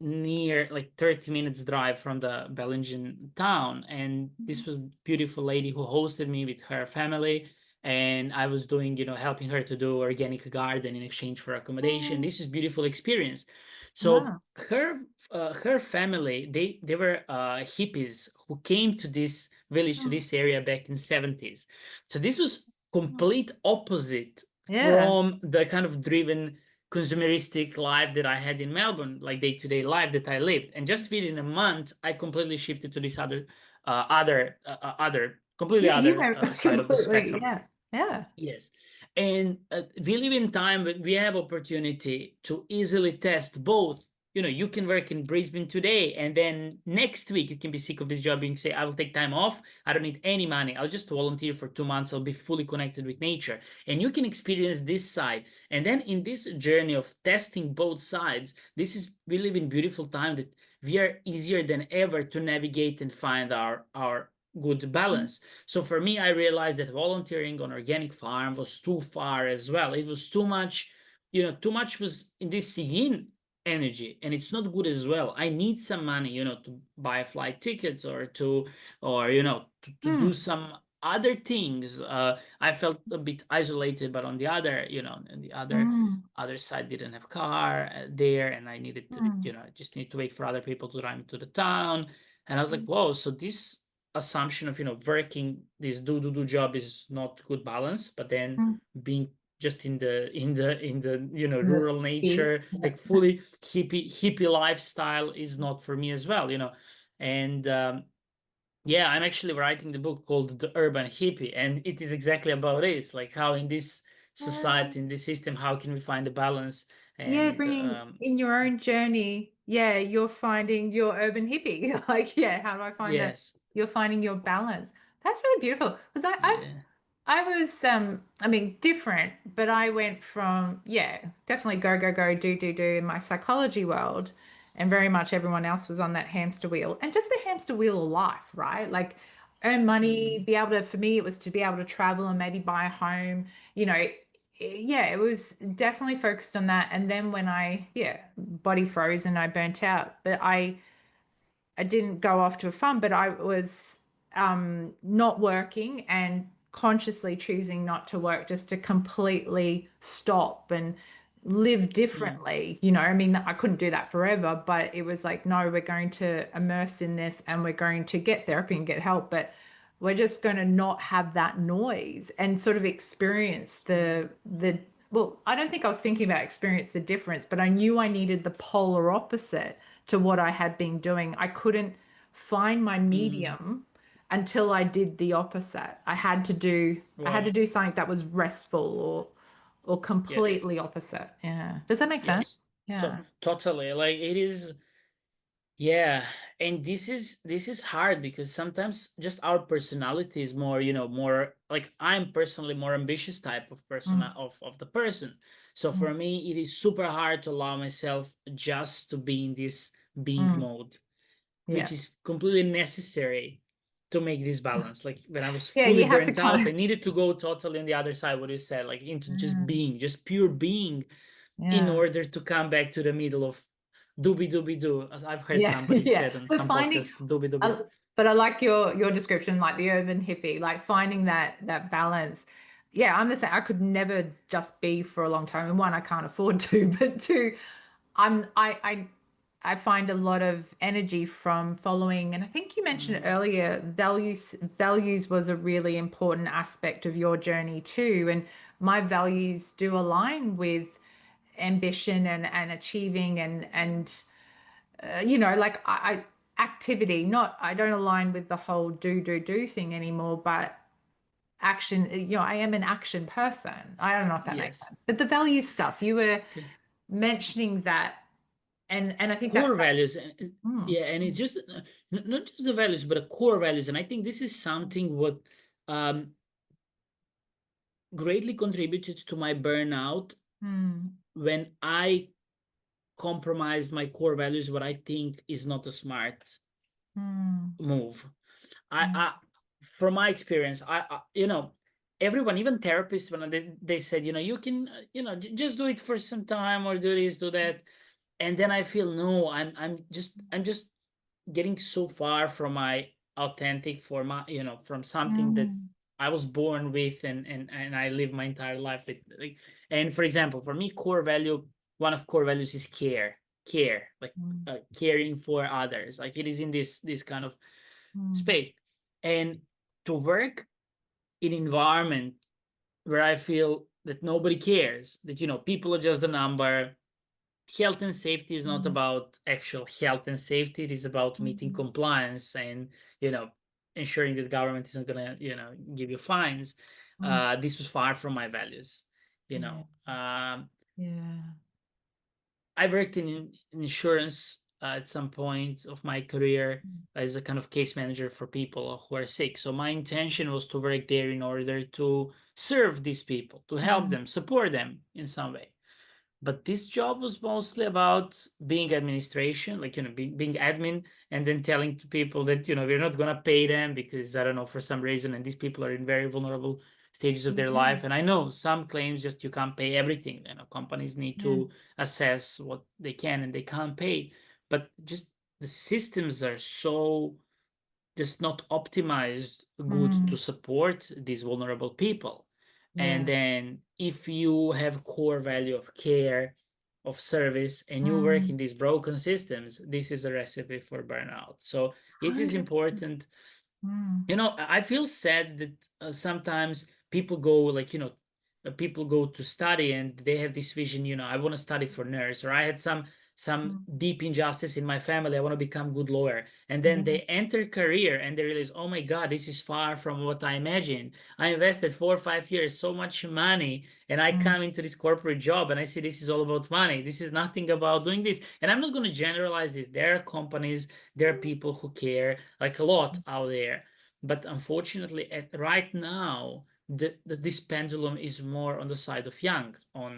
B: near, like, 30 minutes drive from the Bellingen town. And this was beautiful lady who hosted me with her family, and I was doing, helping her to do organic garden in exchange for accommodation.
A: Hmm.
B: This is beautiful experience. So
A: Wow.
B: her family, they were hippies who came to this village, to
A: Hmm.
B: this area back in 70s. So this was complete opposite
A: Yeah.
B: from the kind of driven consumeristic life that I had in Melbourne, like day-to-day life that I lived. And just within a month, I completely shifted to this completely
A: Yeah, you
B: other
A: know,
B: side of the
A: completely.
B: spectrum.
A: Yeah. Yeah.
B: Yes. And we live in time when we have opportunity to easily test both. You can work in Brisbane today, and then next week you can be sick of this job and say, I will take time off. I don't need any money. I'll just volunteer for 2 months. I'll be fully connected with nature. And you can experience this side. And then in this journey of testing both sides, we live in beautiful time that we are easier than ever to navigate and find our good balance. So for me, I realized that volunteering on organic farm was too far as well. It was too much, too much was in this yin energy, and it's not good as well. I need some money, to buy flight tickets, or to do
A: Hmm.
B: some other things, I felt a bit isolated, but on the other, on the
A: Mm,
B: other side, didn't have car there, and I needed to,
A: mm,
B: I just need to wait for other people to drive me to the town. And I was like, whoa, so this assumption of, working this do job is not good balance, but then
A: mm.
B: being just in the
A: The
B: rural
A: hippie.
B: nature,
A: Yeah.
B: like fully hippie lifestyle is not for me as well, and yeah, I'm actually writing the book called The Urban Hippie, and it is exactly about this, like how in this society, in this system, how can we find a balance?
A: Yeah,
B: And
A: bringing in your own journey. Yeah, you're finding your urban hippie. Like, yeah, how do I find that?
B: yes,
A: You're finding your balance. That's really beautiful. Because
B: yeah,
A: I was I mean different, but I went from definitely go go go do in my psychology world, and very much everyone else was on that hamster wheel, and just the hamster wheel of life, right? Like earn money,
B: mm,
A: be able to, for me it was to be able to travel and maybe buy a home, you know. Yeah, it was definitely focused on that. And then when body froze and I burnt out, but I didn't go off to a farm, but I was not working and consciously choosing not to work, just to completely stop and live
B: mm,
A: differently. I mean, I couldn't do that forever, but it was like, no, we're going to immerse in this and we're going to get therapy and get help, but we're just going to not have that noise and sort of experience the well, I don't think I was thinking about experience the difference, but I knew I needed the polar opposite to what I had been doing. I couldn't find my
B: mm,
A: medium until I did the opposite. I had to
B: wow,
A: do something that was restful or
B: yes,
A: completely opposite. Yeah. Does that make sense?
B: yes,
A: Yeah.
B: totally. Like it is. Yeah, and this is hard because sometimes just our personality is more, more like I'm personally more ambitious type of person
A: Mm,
B: of the person. So
A: mm,
B: for me, it is super hard to allow myself just to be in this being
A: mm.
B: mode, which
A: Yeah.
B: is completely necessary to make this balance. Like when I was
A: Yeah,
B: fully
A: you have to
B: burnt out, I
A: kind
B: needed to go totally on the other side, what you said, like into just
A: of,
B: being, just pure being in
A: yeah.
B: order to come back to the middle of doobie doobie doo, as I've heard
A: Yeah,
B: somebody
A: yeah.
B: said on
A: But
B: some
A: finding,
B: podcasts, doobie doobie.
A: uh, but I like your description, like the urban hippie, like finding that balance. Yeah, I'm the same. I could never just be for a long time. And one, I can't afford to, but two, I'm I find a lot of energy from following, and I think you mentioned
B: Mm,
A: earlier, values was a really important aspect of your journey too. And my values do align with ambition and achieving like activity. Not, I don't align with the whole do thing anymore, but action. I am an action person. I don't know if that makes
B: yes.
A: sense, but the value stuff you were
B: Okay.
A: mentioning that, and I think that's
B: Core values.
A: mm,
B: Yeah, and it's just not just the values, but the core values. And I think this is something what um, greatly contributed to my burnout
A: mm,
B: when I compromised my core values, what I think is not a smart
A: mm,
B: move. I,
A: mm,
B: I from my experience, everyone, even therapists, when they said, you can, just do it for some time or do this, do that, and then I feel no, I'm just getting so far from my authentic, for my, from something that
A: mm,
B: I was born with, and I live my entire life with. Like, and for example, for me, one of core values is care, like
A: mm,
B: caring for others. Like it is in this kind of
A: mm,
B: space, and to work in environment where I feel that nobody cares, that people are just a number. Health and safety is not
A: mm,
B: about actual health and safety, it is about meeting
A: mm,
B: compliance and you know ensuring that government isn't gonna give you fines.
A: mm.
B: This was far from my values. you know
A: Yeah,
B: um,
A: yeah.
B: I worked in insurance at some point of my career
A: Mm,
B: as a kind of case manager for people who are sick. So my intention was to work there in order to serve these people, to help
A: mm,
B: them, support them in some way. But this job was mostly about being administration, like, being admin, and then telling to people that, we're not going to pay them because, I don't know, for some reason, and these people are in very vulnerable stages of their
A: yeah,
B: life. And I know some claims just you can't pay everything. Companies need
A: yeah.
B: to assess what they can and they can't pay. But just the systems are so just not optimized good to
A: Mm.
B: support these vulnerable people. And
A: Yeah.
B: then if you have core value of care, of service, and you work
A: Mm.
B: in these broken systems, this is a recipe for burnout. So it is
A: 100%.
B: important.
A: Mm.
B: I feel sad that sometimes people go, like, people go to study and they have this vision, I want to study for nurse, or I had some
A: Mm.
B: deep injustice in my family, I want to become good lawyer. And then
A: Yeah.
B: they enter career and they realize, oh my God, this is far from what I imagined. I invested 4 or 5 years, so much money, and I
A: Mm.
B: come into this corporate job and I see this is all about money. This is nothing about doing this. And I'm not going to generalize this. There are companies, there are people who care, like a lot out there. But unfortunately, right now, this pendulum is more on the side of young, on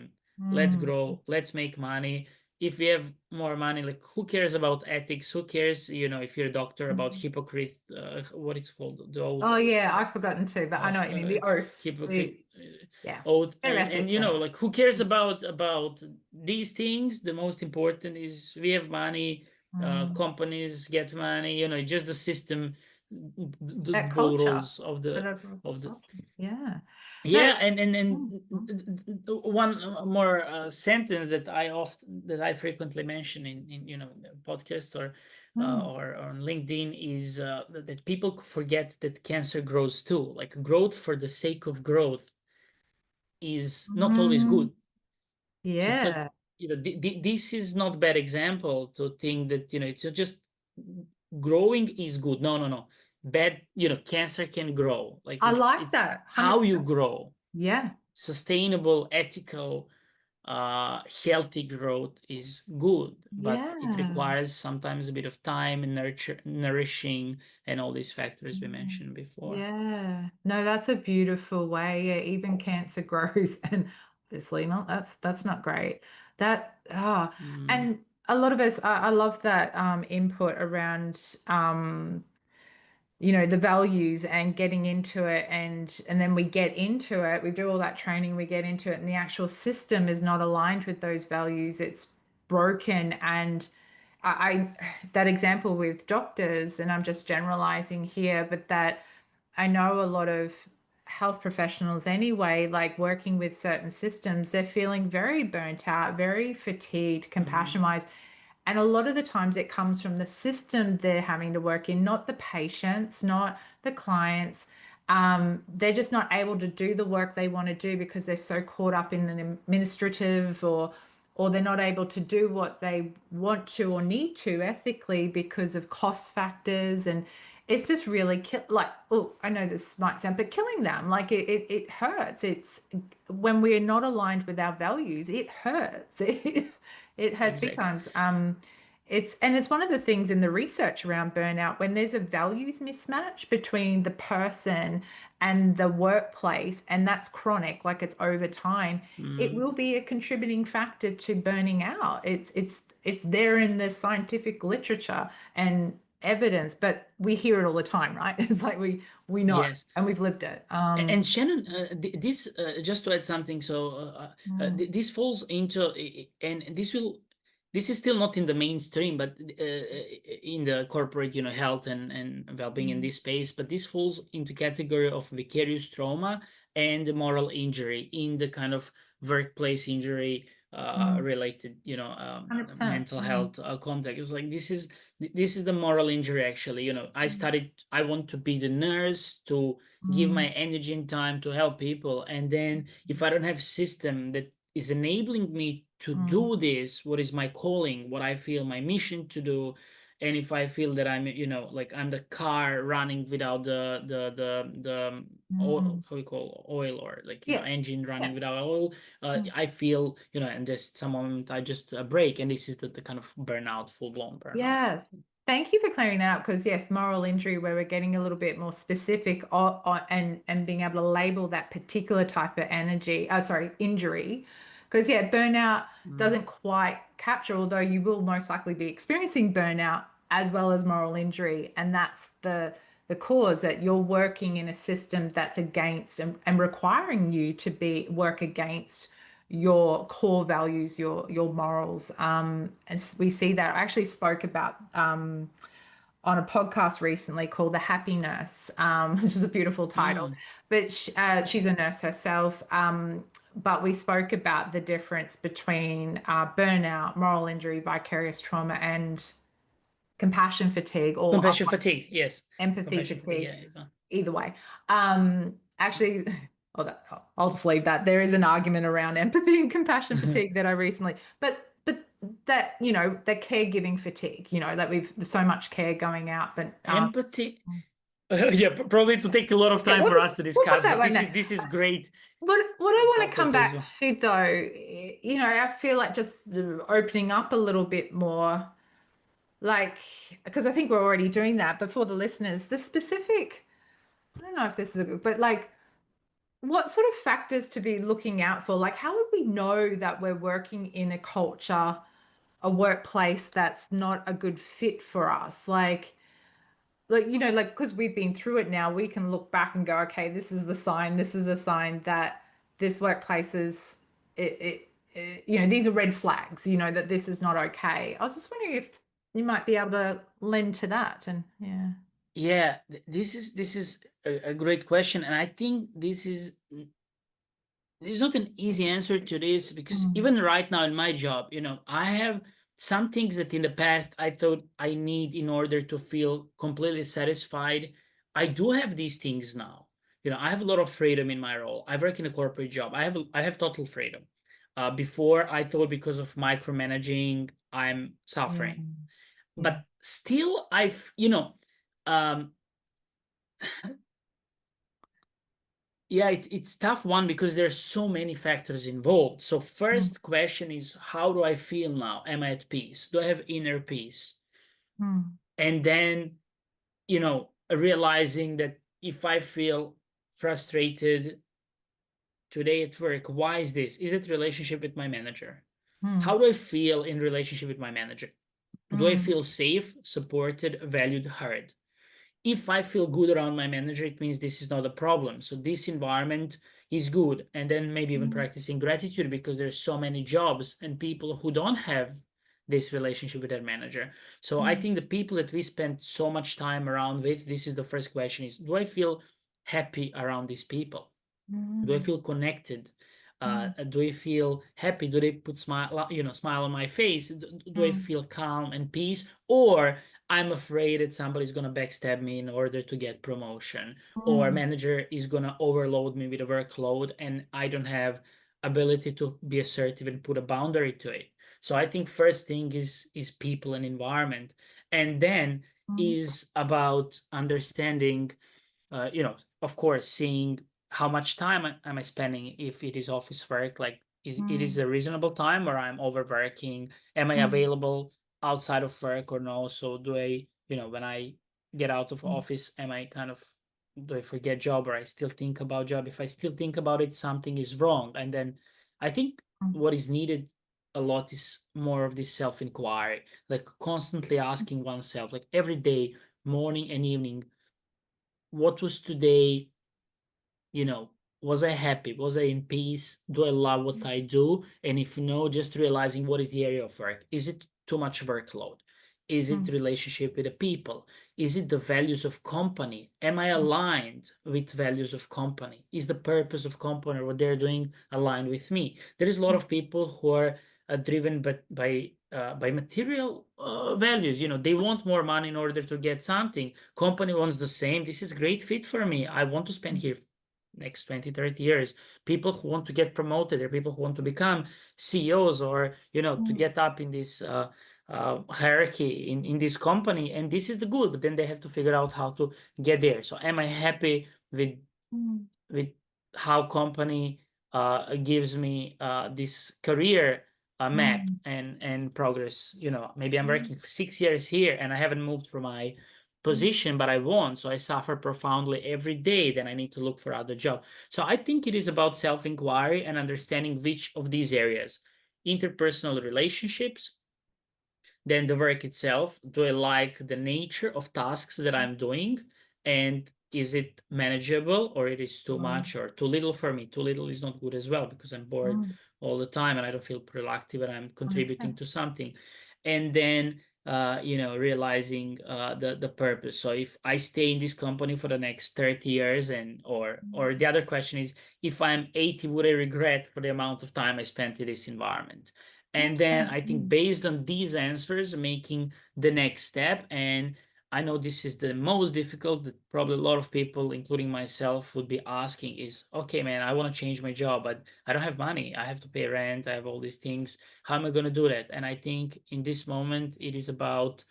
B: let's
A: Mm.
B: grow, let's make money. If we have more money, like who cares about ethics? Who cares, if you're a doctor, about
A: Mm.
B: hypocrite, what it's called, the oath
A: Oh yeah, I've forgotten too, but I know
B: of
A: what you mean. The oath.
B: hypocrite
A: We, yeah.
B: oath,
A: Fair
B: and
A: ethics, yeah.
B: like who cares about these things? The most important is we have money,
A: Mm.
B: companies get money, just the system, the
A: That
B: bull
A: culture.
B: rolls of
A: That
B: the
A: overall
B: of the
A: culture. Yeah. No,
B: yeah.
A: it's,
B: And
A: mm, mm,
B: one more sentence that I frequently mention in podcasts,
A: mm,
B: or on LinkedIn, is that people forget that cancer grows too. Like, growth for the sake of growth is not always
A: mm.
B: good. So it's not,
A: Yeah.
B: this is not bad example to think that, it's just growing is good. No, no, no. Bad, cancer can grow. Like,
A: I like
B: it's
A: that.
B: how you
A: 100%.
B: grow.
A: Yeah.
B: Sustainable, ethical, healthy growth is good, but it
A: Yeah.
B: requires sometimes a bit of time and nourishing, and all these factors we
A: Mm.
B: mentioned before.
A: Yeah. No, that's a beautiful way. Yeah, even cancer grows and obviously not. That's not great. That
B: Mm,
A: and a lot of us I love that input around the values and getting into it and then we get into it, we do all that training, we get into it, and the actual system is not aligned with those values. It's broken. And I that example with doctors, and I'm just generalizing here, but that I know a lot of health professionals anyway, like working with certain systems, they're feeling very burnt out, very fatigued, compassion
B: mm,
A: wise. And a lot of the times it comes from the system they're having to work in, not the patients, not the clients. They're just not able to do the work they want to do because they're so caught up in the administrative, or they're not able to do what they want to or need to ethically because of cost factors. And it's just really like, oh, I know this might sound, but killing them, like it hurts. It's when we're not aligned with our values, it hurts. It hurts big
B: exactly.
A: times. It's one of the things in the research around burnout, when there's a values mismatch between the person and the workplace, and that's chronic, like it's over time, it
B: Mm,
A: will be a contributing factor to burning out. It's there in the scientific literature and evidence, but we hear it all the time, right? It's like we know
B: yes.
A: and we've lived it.
B: And Shannon, this, just to add something, so
A: Mm.
B: this falls into, and this is still not in the mainstream, but in the corporate, health and well-being in
A: Mm.
B: this space, but this falls into category of vicarious trauma and moral injury in the kind of workplace injury
A: Mm.
B: related,
A: 100%.
B: mental
A: Mm.
B: health context. It's like, this is the moral injury actually. I want to be the nurse to give my
A: Mm.
B: energy and time to help people, and then if I don't have system that is enabling me to
A: Mm.
B: do this, what is my calling, what I feel my mission to do, and if I feel that I'm, like I'm the car running without the oil,
A: Mm.
B: how we call oil, or like,
A: Yes.
B: engine
A: Yeah.
B: running without oil,
A: Mm.
B: I feel, and just some moment I just break, and this is the kind of burnout, full-blown burnout.
A: Yes. Thank you for clearing that up, because yes, moral injury, where we're getting a little bit more specific and being able to label that particular type of injury. Because yeah, burnout
B: Mm,
A: doesn't quite capture, although you will most likely be experiencing burnout as well as moral injury. And that's the cause, that you're working in a system that's against and requiring you to be work against your core values, your morals. And we see that. I actually spoke about on a podcast recently called The Happy Nurse, which is a beautiful title.
B: Mm.
A: But she's a nurse herself. But we spoke about the difference between burnout, moral injury, vicarious trauma, and compassion fatigue, or
B: Compassion fatigue, yes.
A: empathy
B: Compassion fatigue,
A: fatigue,
B: yeah.
A: either way. Actually, I'll just leave that. There is an argument around empathy and compassion fatigue that I recently, but that, the caregiving fatigue, that there's so much care going out, but
B: Empathy. Yeah, probably to take a lot of
A: yeah,
B: time for us to
A: we'll put
B: discuss,
A: that
B: but
A: like
B: this
A: that.
B: is great
A: What I want to come
B: topic as
A: back
B: well.
A: to though, I feel like just opening up a little bit more, like, because I think we're already doing that, but for the listeners, the specific, I don't know if this is a good, but like, what sort of factors to be looking out for? Like, how would we know that we're working in a culture, a workplace that's not a good fit for us? Like because we've been through it now, we can look back and go, okay, this is the sign. This is a sign that this workplace is these are red flags. That this is not okay. I was just wondering if you might be able to lend to that, and yeah.
B: Yeah, this is a great question, and I think there's not an easy answer to this because
A: Mm,
B: even right now in my job, I have some things that in the past I thought I need in order to feel completely satisfied. I do have these things now. I have a lot of freedom in my role. I work in a corporate job. I have total freedom. Before I thought because of micromanaging, I'm
A: yeah.
B: suffering.
A: Yeah.
B: But still, um, yeah, it's tough one because there's so many factors involved. So
A: Mm,
B: first question is, how do I feel now? Am I at peace? Do I have inner peace?
A: mm,
B: And then, realizing that if I feel frustrated today at work, why is this? Is it relationship with my manager?
A: mm,
B: How do I feel in relationship with my manager? Do I
A: mm,
B: feel safe, supported, valued, heard? If I feel good around my manager, it means this is not a problem. So this environment is good. And then maybe even
A: mm,
B: practicing gratitude because there's so many jobs and people who don't have this relationship with their manager. So I
A: mm,
B: think the people that we spend so much time around with, this is the first question is, do I feel happy around these people? Do I
A: mm,
B: feel connected?
A: mm,
B: Do I feel happy? Do they put smile on my face? Do I
A: mm,
B: feel calm and peace? Or I'm afraid that somebody's gonna backstab me in order to get promotion, or
A: mm,
B: manager is gonna overload me with a workload, and I don't have ability to be assertive and put a boundary to it. So I think first thing is people and environment, and then
A: mm,
B: is about understanding of course, seeing how much time am I spending if it is office work, like is a reasonable time or I'm overworking? Am I
A: mm,
B: available outside of work or no? So do I, when I get out of
A: mm,
B: office, am I kind of do I forget job or I still think about job? If I still think about it, something is wrong. And then I think
A: mm,
B: what is needed a lot is more of this self-inquiry, like constantly asking oneself, like every day, morning and evening, what was today, you know, was I happy? Was I in peace? Do I love what I do? And if no, just realizing what is the area of work. Is it too much workload? Is it
A: mm,
B: relationship with the people? Is it the values of company? Am I aligned with values of company? Is the purpose of company or what they're doing aligned with me? There is a lot
A: mm,
B: of people who are driven by material values. They want more money in order to get something. Company wants the same. This is great fit for me. I want to spend here next 20, 30 years. People who want to get promoted or people who want to become CEOs or to
A: mm,
B: get up in this hierarchy in this company, and this is the good, but then they have to figure out how to get there. So am I happy
A: mm,
B: with how company gives me this career map
A: mm,
B: and progress? Maybe I'm
A: mm,
B: working for 6 years here and I haven't moved from my position, but I want, so I suffer profoundly every day. Then I need to look for other job. So I think it is about self-inquiry and understanding which of these areas: interpersonal relationships, then the work itself. Do I like the nature of tasks that I'm doing? And is it manageable or it is too
A: mm,
B: much or too little for me? Too little is not good as well because I'm bored
A: mm,
B: all the time and I don't feel productive and I'm contributing
A: 100%.
B: to something. And then realizing the purpose. So if I stay in this company for the next 30 years, or the other question is, if I'm 80, would I regret for the amount of time I spent in this environment? And then I think based on these answers, making the next step. And I know this is the most difficult, that probably a lot of people, including myself, would be asking is, okay, man, I want to change my job, but I don't have money. I have to pay rent. I have all these things. How am I going to do that? And I think in this moment, it is about,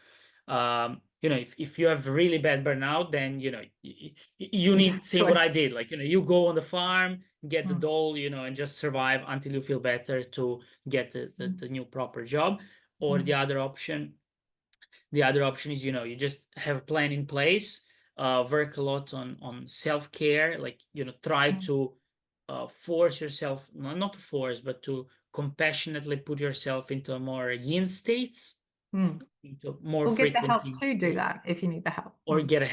B: if you have really bad burnout, then, you need, say what I did, like, you go on the farm, get the dole, and just survive until you feel better to get the new proper job. Or the other option is, you just have a plan in place, work a lot on self-care, like, try to force yourself, not to force, but to compassionately put yourself into a more yin states, into more
A: Or get the help
B: frequently.
A: to do that if you need the help.
B: Or get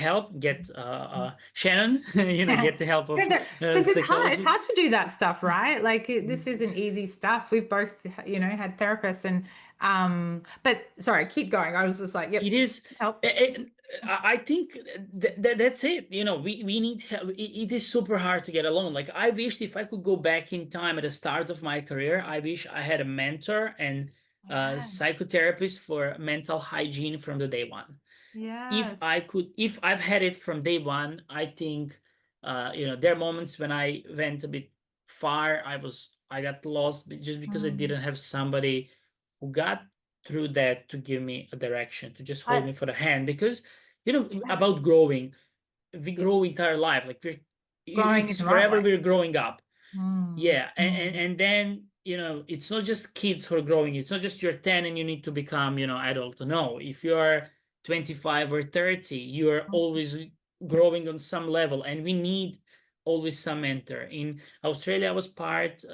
B: Shannon, get the help of
A: Because it's hard. It's
B: psychologists.
A: hard to do that stuff, right? Like this isn't easy stuff. We've both, had therapists and but sorry, keep going. I was just like, yep,
B: It is.
A: help.
B: I think that's it. We need help. It is super hard to get alone. Like, I wished if I could go back in time at the start of my career, I wish I had a mentor and psychotherapist for mental hygiene from the day one.
A: Yeah.
B: If I've had it from day one, I think, there are moments when I went a bit far. I got lost just because I didn't have somebody who got through that to give me a direction, to just hold me for the hand. Because, about growing, we grow entire life. Like, it's forever we're growing up. Yeah. And then, it's not just kids who are growing. It's not just you're 10 and you need to become, adult. No, if you're 25 or 30, you are always growing on some level, and we need always some mentor. In Australia, I was part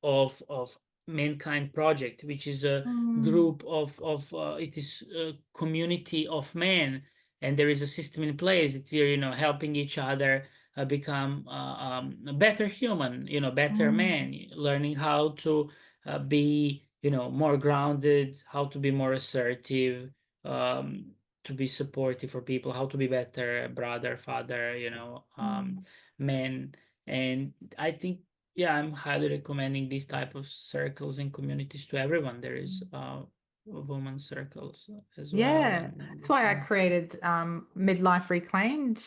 B: of Mankind Project, which is a group of it is a community of men, and there is a system in place that we're helping each other become a better human, better man, learning how to be more grounded, how to be more assertive, to be supportive for people, how to be better brother, father, man. And I think, yeah, I'm highly recommending these type of circles and communities to everyone. There is women circles as well.
A: Yeah, that's why I created Midlife Reclaimed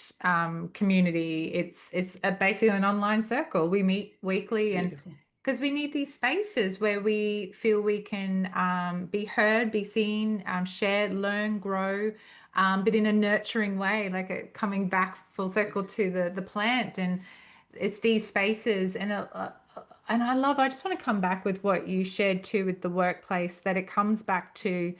A: community. It's basically an online circle. We meet weekly, and because we need these spaces where we feel we can be heard, be seen, share, learn, grow, but in a nurturing way, like coming back full circle to the plant. And it's these spaces, and I just want to come back with what you shared too with the workplace, that it comes back to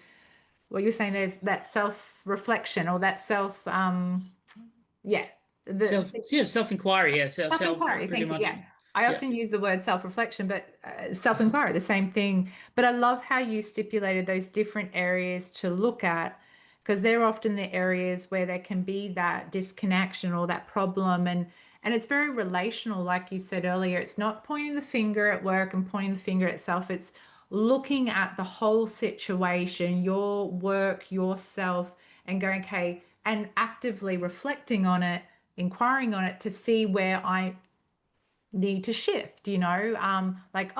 A: what you're saying. There's that self-reflection, or that
B: self-inquiry.
A: Self-inquiry,
B: pretty
A: thank
B: much.
A: you. Yeah. I often use the word self-reflection, but self-inquiry, the same thing. But I love how you stipulated those different areas to look at, because they're often the areas where there can be that disconnection or that problem. And it's very relational, like you said earlier. It's not pointing the finger at work and pointing the finger at self. It's looking at the whole situation, your work, yourself, and going, okay, and actively reflecting on it, inquiring on it to see where I need to shift, like,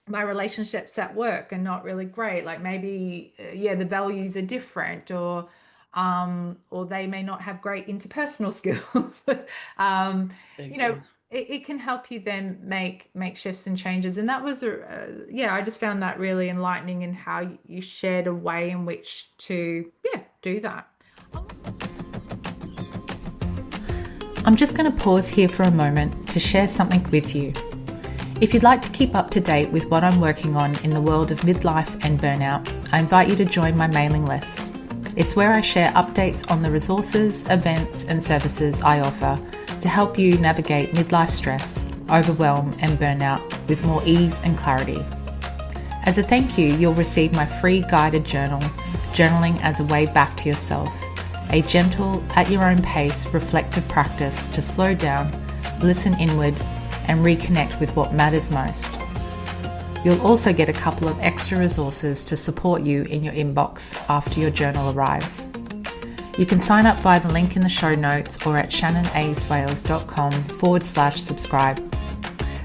A: my relationships at work are not really great. Like maybe, the values are different, or they may not have great interpersonal skills. It can help you then make shifts and changes. And that was I just found that really enlightening in how you shared a way in which to do that. I'm just going to pause here for a moment to share something with you. If you'd like to keep up to date with what I'm working on in the world of midlife and burnout, I invite you to join my mailing list. It's where I share updates on the resources, events, and services I offer to help you navigate midlife stress, overwhelm, and burnout with more ease and clarity. As a thank you, you'll receive my free guided journal, Journaling as a Way Back to Yourself, a gentle, at your own pace, reflective practice to slow down, listen inward, and reconnect with what matters most. You'll also get a couple of extra resources to support you in your inbox after your journal arrives. You can sign up via the link in the show notes or at shannonaswales.com/subscribe.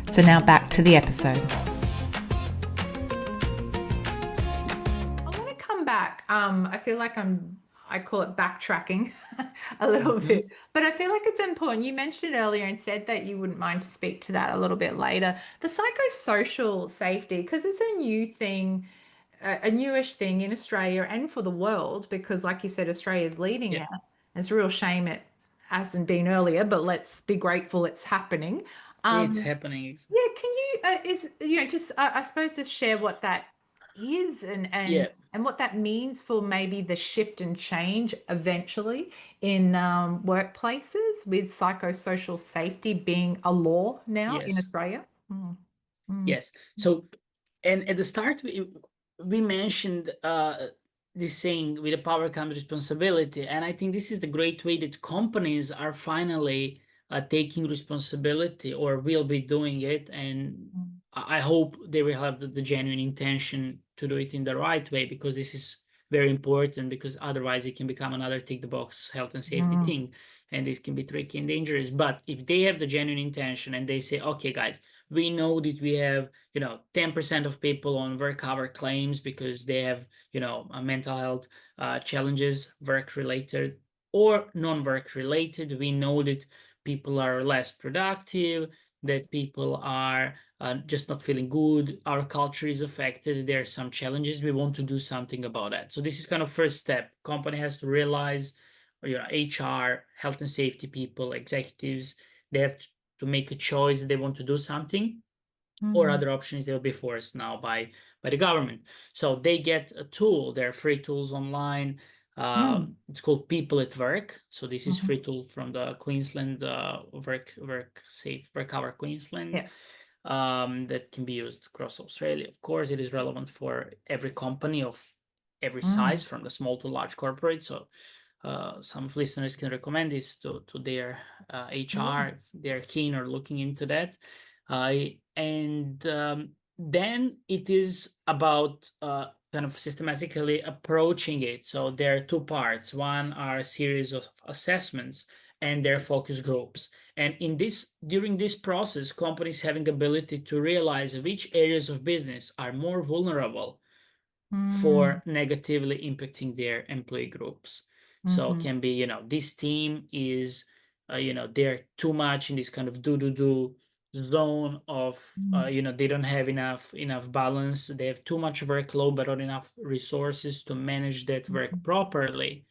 A: So now back to the episode. I want to come back. I feel like I call it backtracking a little bit, but I feel like it's important. You mentioned it earlier and said that you wouldn't mind to speak to that a little bit later. The psychosocial safety, because it's a new thing, a newish thing in Australia and for the world, because like you said, Australia is leading
B: Yeah,
A: it. It's a real shame it hasn't been earlier, but let's be grateful it's happening.
B: it's
A: Um,
B: happening.
A: yeah, can you just I suppose just share what that is
B: Yeah,
A: and what that means for maybe the shift and change eventually in workplaces with psychosocial safety being a law now in
B: yes.
A: Australia? Mm, mm,
B: Yes. So, and at the start, we mentioned this saying, with the power comes responsibility. And I think this is the great way that companies are finally taking responsibility or will be doing it. And
A: mm,
B: I hope they will have the genuine intention to do it in the right way, because this is very important, because otherwise it can become another tick the box health and safety
A: mm,
B: thing. And this can be tricky and dangerous. But if they have the genuine intention and they say, okay, guys, we know that we have 10% of people on work cover claims because they have mental health challenges, work related or non-work related. We know that people are less productive, that people are just not feeling good, our culture is affected, there are some challenges, we want to do something about that. So this is kind of first step. Company has to realize, HR, health and safety people, executives, they have to make a choice that they want to do something, or
A: mm,
B: other options they'll be forced now by the government. So they get a tool. There are free tools online.
A: mm,
B: It's called People at Work. So this is
A: mhm.
B: free tool from the Queensland Work Safe Recover Queensland,
A: Yeah.
B: that can be used across Australia. Of course, it is relevant for every company of every
A: Mm,
B: size, from the small to large corporate. So some of listeners can recommend this to their
A: yeah.
B: HR if they're keen or looking into that. Uh, and then it is about kind of systematically approaching it. So there are two parts. One are a series of assessments and their focus groups. And during this process, companies having ability to realize which areas of business are more vulnerable
A: Mm,
B: for negatively impacting their employee groups. So it
A: mhm,
B: can be, this team is, they're too much in this kind of do zone of,
A: mm,
B: they don't have enough balance. They have too much workload, but not enough resources to manage that work
A: mhm,
B: properly,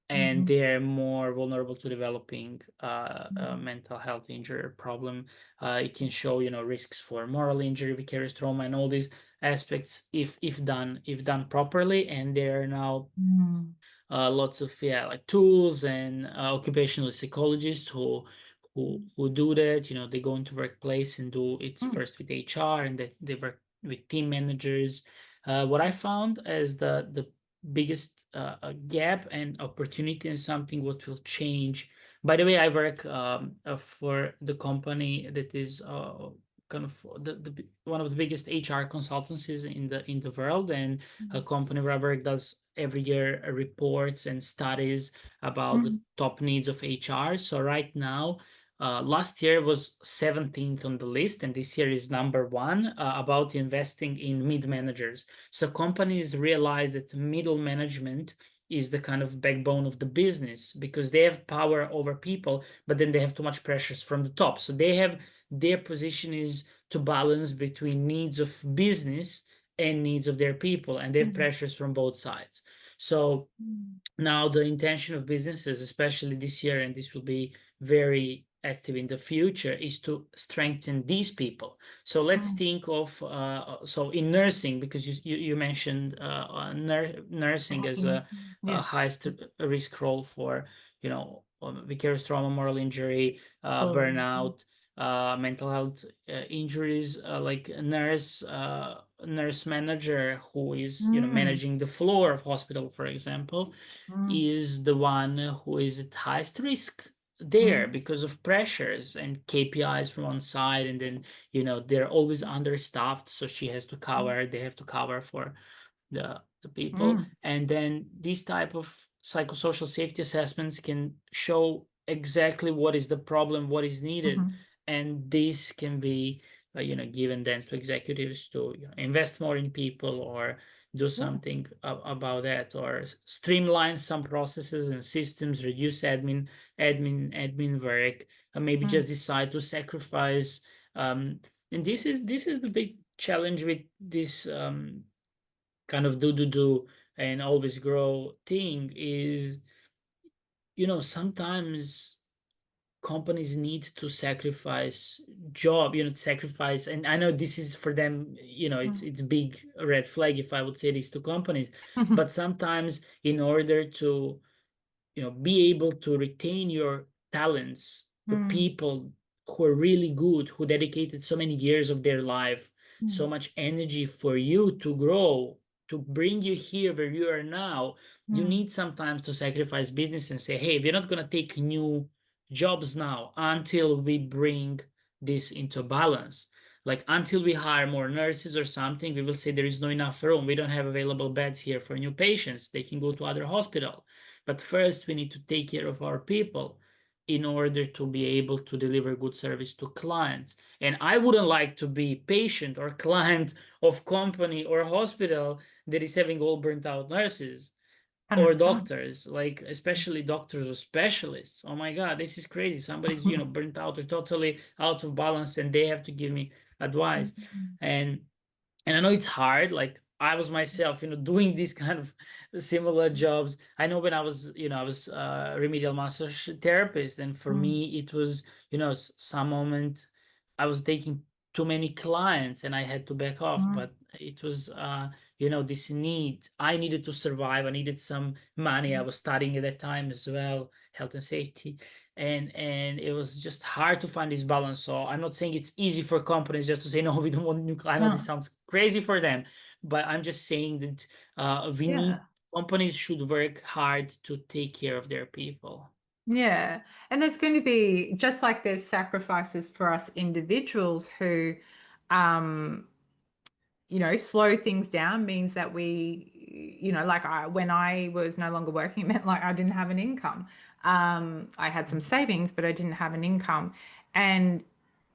B: and
A: mhm,
B: they're more vulnerable to developing a
A: mhm,
B: mental health injury problem. It can show, risks for moral injury, vicarious trauma, and all these aspects if done properly. And there are now
A: mm,
B: lots of like tools and occupational psychologists who do that. They go into workplace and do it
A: mm,
B: first with HR, and they work with team managers. What I found as the biggest gap and opportunity, and something what will change. By the way, I work for the company that is kind of one of the biggest HR consultancies in the world, and a
A: mm,
B: company where I work does every year reports and studies about the
A: mm,
B: top needs of HR. So right now, last year was 17th on the list, and this year is number one, about investing in mid managers. So companies realize that middle management is the kind of backbone of the business, because they have power over people, but then they have too much pressures from the top. So their position is to balance between needs of business and needs of their people, and they have
A: mm,
B: pressures from both sides. So
A: mm,
B: now the intention of businesses, especially this year, and this will be very active in the future, is to strengthen these people. So let's
A: mm.
B: think of so in nursing, because you mentioned nursing as
A: Working.
B: a
A: Yeah.
B: highest risk role for vicarious trauma, moral injury,
A: Bullying.
B: burnout, mental health injuries, like a nurse manager who is
A: Mm,
B: managing the floor of hospital, for example,
A: mm,
B: is the one who is at highest risk there
A: Mm,
B: because of pressures and KPIs from one side, and then they're always understaffed, so they have to cover for the people.
A: mm,
B: And then these type of psychosocial safety assessments can show exactly what is the problem, what is needed,
A: mhm,
B: and this can be given then to executives to invest more in people, or do
A: yeah,
B: something about that, or streamline some processes and systems, reduce admin work, or maybe
A: mm,
B: just decide to sacrifice. And this is the big challenge with this kind of do and always grow thing is, sometimes companies need to sacrifice sacrifice. And I know this is for them, it's
A: mm,
B: it's big red flag if I would say this to companies.
A: mhm,
B: But sometimes, in order to be able to retain your talents, the
A: mm,
B: people who are really good, who dedicated so many years of their life, so
A: mm,
B: much energy for you to grow, to bring you here where you are now. You
A: mm,
B: need sometimes to sacrifice business and say, hey, we're not going to take new jobs now until we bring this into balance. Like, until we hire more nurses or something, we will say there is no enough room, we don't have available beds here for new patients, they can go to other hospital. But first, we need to take care of our people in order to be able to deliver good service to clients. And I wouldn't like to be patient or client of company or hospital that is having all burnt out nurses, or
A: 100%.
B: doctors, like especially doctors or specialists. Oh my God, this is crazy. Somebody's, burnt out or totally out of balance, and they have to give me advice.
A: Mm,
B: And I know it's hard. Like, I was myself, doing these kind of similar jobs. I know when I was a remedial massage therapist, and for
A: mm,
B: me it was, some moment I was taking too many clients and I had to back off.
A: mm,
B: But it was, this need. I needed to survive. I needed some money. I was studying at that time as well, health and safety, and it was just hard to find this balance. So I'm not saying it's easy for companies just to say no, we don't want new clients. I know this
A: no,
B: sounds crazy for them, but I'm just saying that we need
A: yeah.
B: companies should work hard to take care of their people.
A: Yeah. And there's going to be, just like there's sacrifices for us individuals who, um, slow things down means that like when I was no longer working, it meant like I didn't have an income. I had some savings, but I didn't have an income. And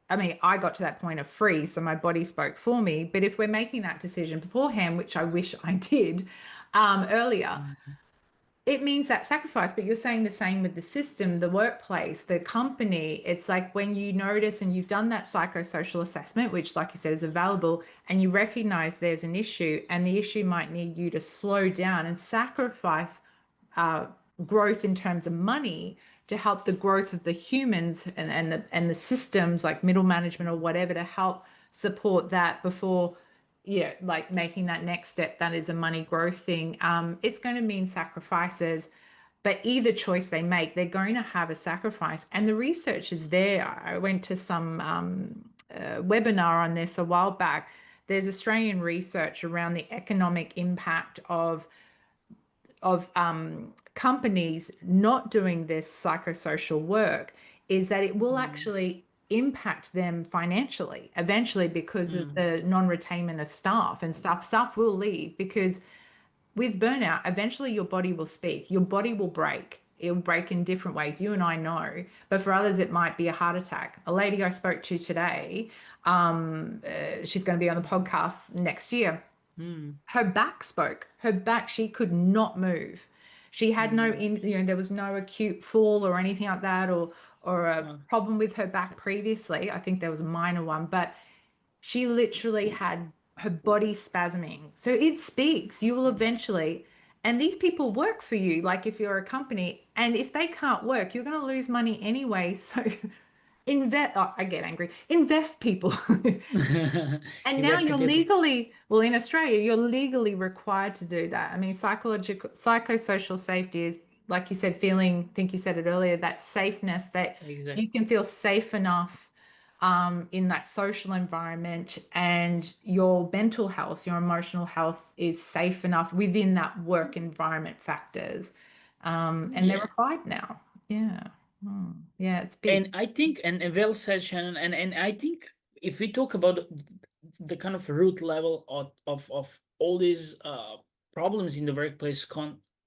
A: I mean, I got to that point of freeze, so my body spoke for me. But if we're making that decision beforehand, which I wish I did earlier,
B: Mhm.
A: it means that sacrifice. But you're saying the same with the system, the workplace, the company. It's like when you notice and you've done that psychosocial assessment, which, like you said, is available, and you recognize there's an issue, and the issue might need you to slow down and sacrifice uh, growth in terms of money to help the growth of the humans and the systems like middle management or whatever to help support that before, yeah, like making that next step that is a money growth thing. It's going to mean sacrifices, but either choice they make, they're going to have a sacrifice. And the research is there. I went to some webinar on this a while back. There's Australian research around the economic impact of companies not doing this psychosocial work is that it will
B: Mm.
A: actually impact them financially eventually because of
B: Mm.
A: the non-retainment of staff, and staff will leave because with burnout eventually your body will speak, your body will break. It'll break in different ways, you and I know, but for others it might be a heart attack. A lady I spoke to today, she's going to be on the podcast next year.
B: Mm.
A: Her back spoke. Her back, she could not move. She had no
B: Mm.
A: in, there was no acute fall or anything like that, or a
B: Uh,
A: problem with her back previously. I think there was a minor one, but she literally had her body spasming. So it speaks. You will eventually, and these people work for you. Like if you're a company, and if they can't work, you're going to lose money anyway. So invest. Oh, I get angry. Invest people. And now
B: Invest in
A: you're
B: people.
A: legally, well, in Australia, you're legally required to do that. I mean, psychosocial safety is, like you said, think you said it earlier, that safeness that
B: Exactly.
A: you can feel safe enough in that social environment, and your mental health, your emotional health is safe enough within that work environment factors. And they're
B: Yeah.
A: required now. Yeah. Yeah, it's
B: And
A: big.
B: I think, and well said, Shannon, and I think if we talk about the kind of root level of all these problems in the workplace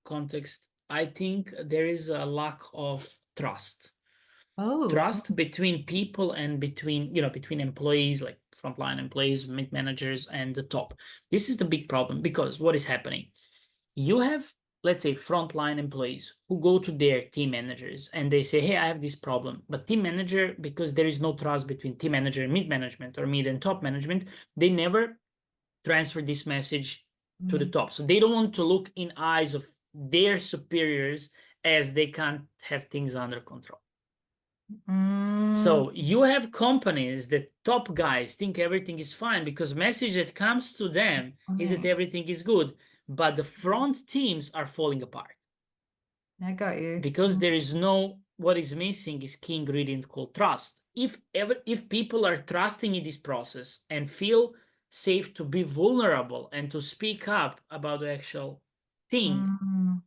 B: context, I think there is a lack of trust.
A: Oh,
B: Trust between people and between, between employees, like frontline employees, mid managers, and the top. This is the big problem because what is happening? You have, let's say, frontline employees who go to their team managers and they say, hey, I have this problem. But team manager, because there is no trust between team manager and mid management, or mid and top management, they never transfer this message to the
A: mm,
B: top. So they don't want to look in eyes of their superiors, as they can't have things under control.
A: mm,
B: So you have companies that top guys think everything is fine because message that comes to them is that
A: mm.
B: everything is good, but the front teams are falling apart
A: I got you.
B: because there is no, what is missing is key ingredient called trust. If people are trusting in this process and feel safe to be vulnerable and to speak up about the actual thing,
A: Mm,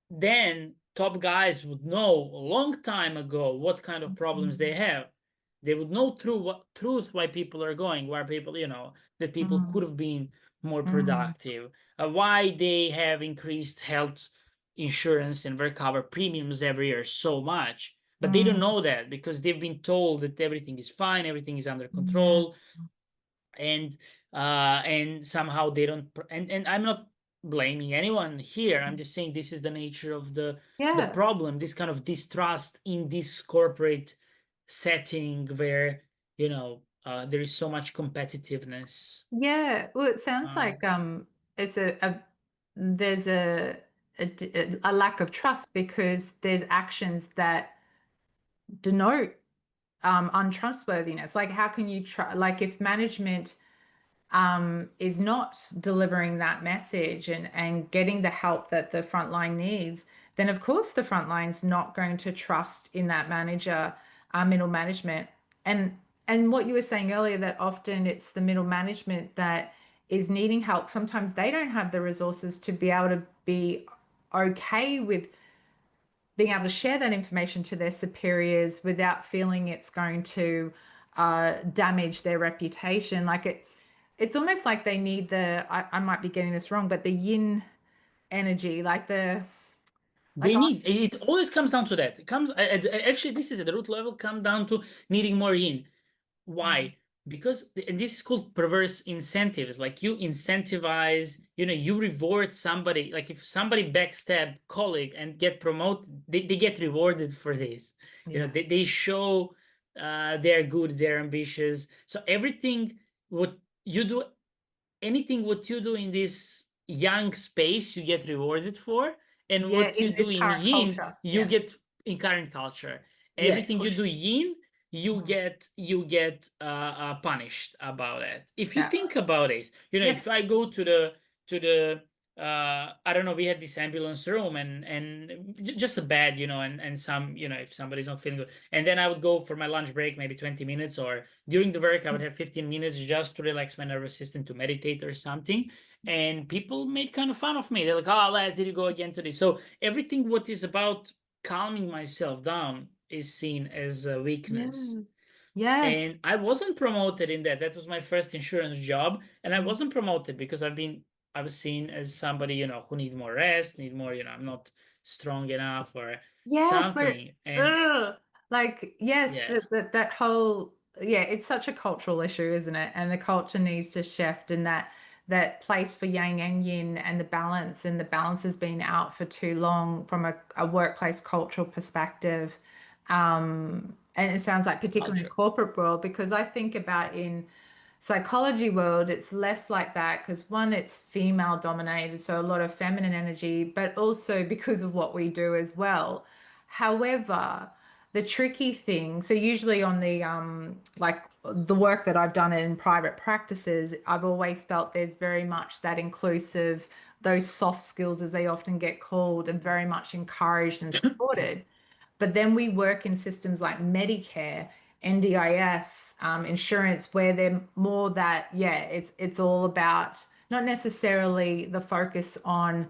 B: then top guys would know a long time ago what kind of problems they
A: mm,
B: have. They would know truth why people are going, why people, that people could
A: mm,
B: have been more
A: mm,
B: productive, why they have increased health insurance and work cover premiums every year so much. But they don't
A: mm.
B: know that because they've been told that everything is fine, everything is under
A: Yeah.
B: control, and somehow they don't, and I'm not blaming anyone here. I'm just saying this is the nature of the
A: Yeah.
B: problem, this kind of distrust in this corporate setting where there is so much competitiveness.
A: Yeah. Well, it sounds
B: uh,
A: like it's a there's a lack of trust because there's actions that denote untrustworthiness. Like how can you try like if management is not delivering that message and getting the help that the front line needs, then of course the front line's not going to trust in that manager, middle management. And and what you were saying earlier, that often it's the middle management that is needing help. Sometimes they don't have the resources to be able to be okay with being able to share that information to their superiors without feeling it's going to damage their reputation. Like it's almost like they need I might be getting this wrong, but the yin energy, like like
B: they need it always comes down to that. It comes actually, this is at the root level, come down to needing more yin. Why? Because, and this is called perverse incentives. Like you incentivize, you reward somebody. Like if somebody backstab colleague and get promoted, they get rewarded for this.
A: yeah,
B: They show they're good, they're ambitious. So everything what you do, anything what you do in this yang space, you get rewarded for, and
A: yeah,
B: what you
A: in
B: do
A: this
B: in
A: current
B: yin,
A: culture,
B: you
A: yeah,
B: get in current culture.
A: yeah,
B: Everything you do
A: pushed.
B: yin, you
A: Mm,
B: get punished about it. If you
A: yeah,
B: think about it, if
A: yes,
B: I go to the I don't know, we had this ambulance room, and just a bed, and some, if somebody's not feeling good, and then I would go for my lunch break, maybe 20 minutes, or during the work I would have 15 minutes just to relax my nervous system, to meditate or something. And people made kind of fun of me. They're like, oh, Laz, did you go again today? So everything what is about calming myself down is seen as a weakness.
A: yeah, yes.
B: And I wasn't promoted in that. That was my first insurance job. And I
A: Mm.
B: wasn't promoted because I was seen as somebody, who need more rest, need more, I'm not strong enough or
A: Yes, where
B: something. And
A: ugh, like yes,
B: yeah,
A: that whole yeah, it's such a cultural issue, isn't it? And the culture needs to shift, and that place for yang and yin and the balance has been out for too long from a workplace cultural perspective. And it sounds like particularly in the
B: culture,
A: corporate world, because I think about in psychology world it's less like that because one it's female dominated, so a lot of feminine energy, but also because of what we do as well. However, the tricky thing, so usually on the like the work that I've done in private practices, I've always felt there's very much that inclusive, those soft skills as they often get called, and very much encouraged and supported. But then we work in systems like Medicare, NDIS, insurance, where they're more that, yeah, it's all about not necessarily the focus on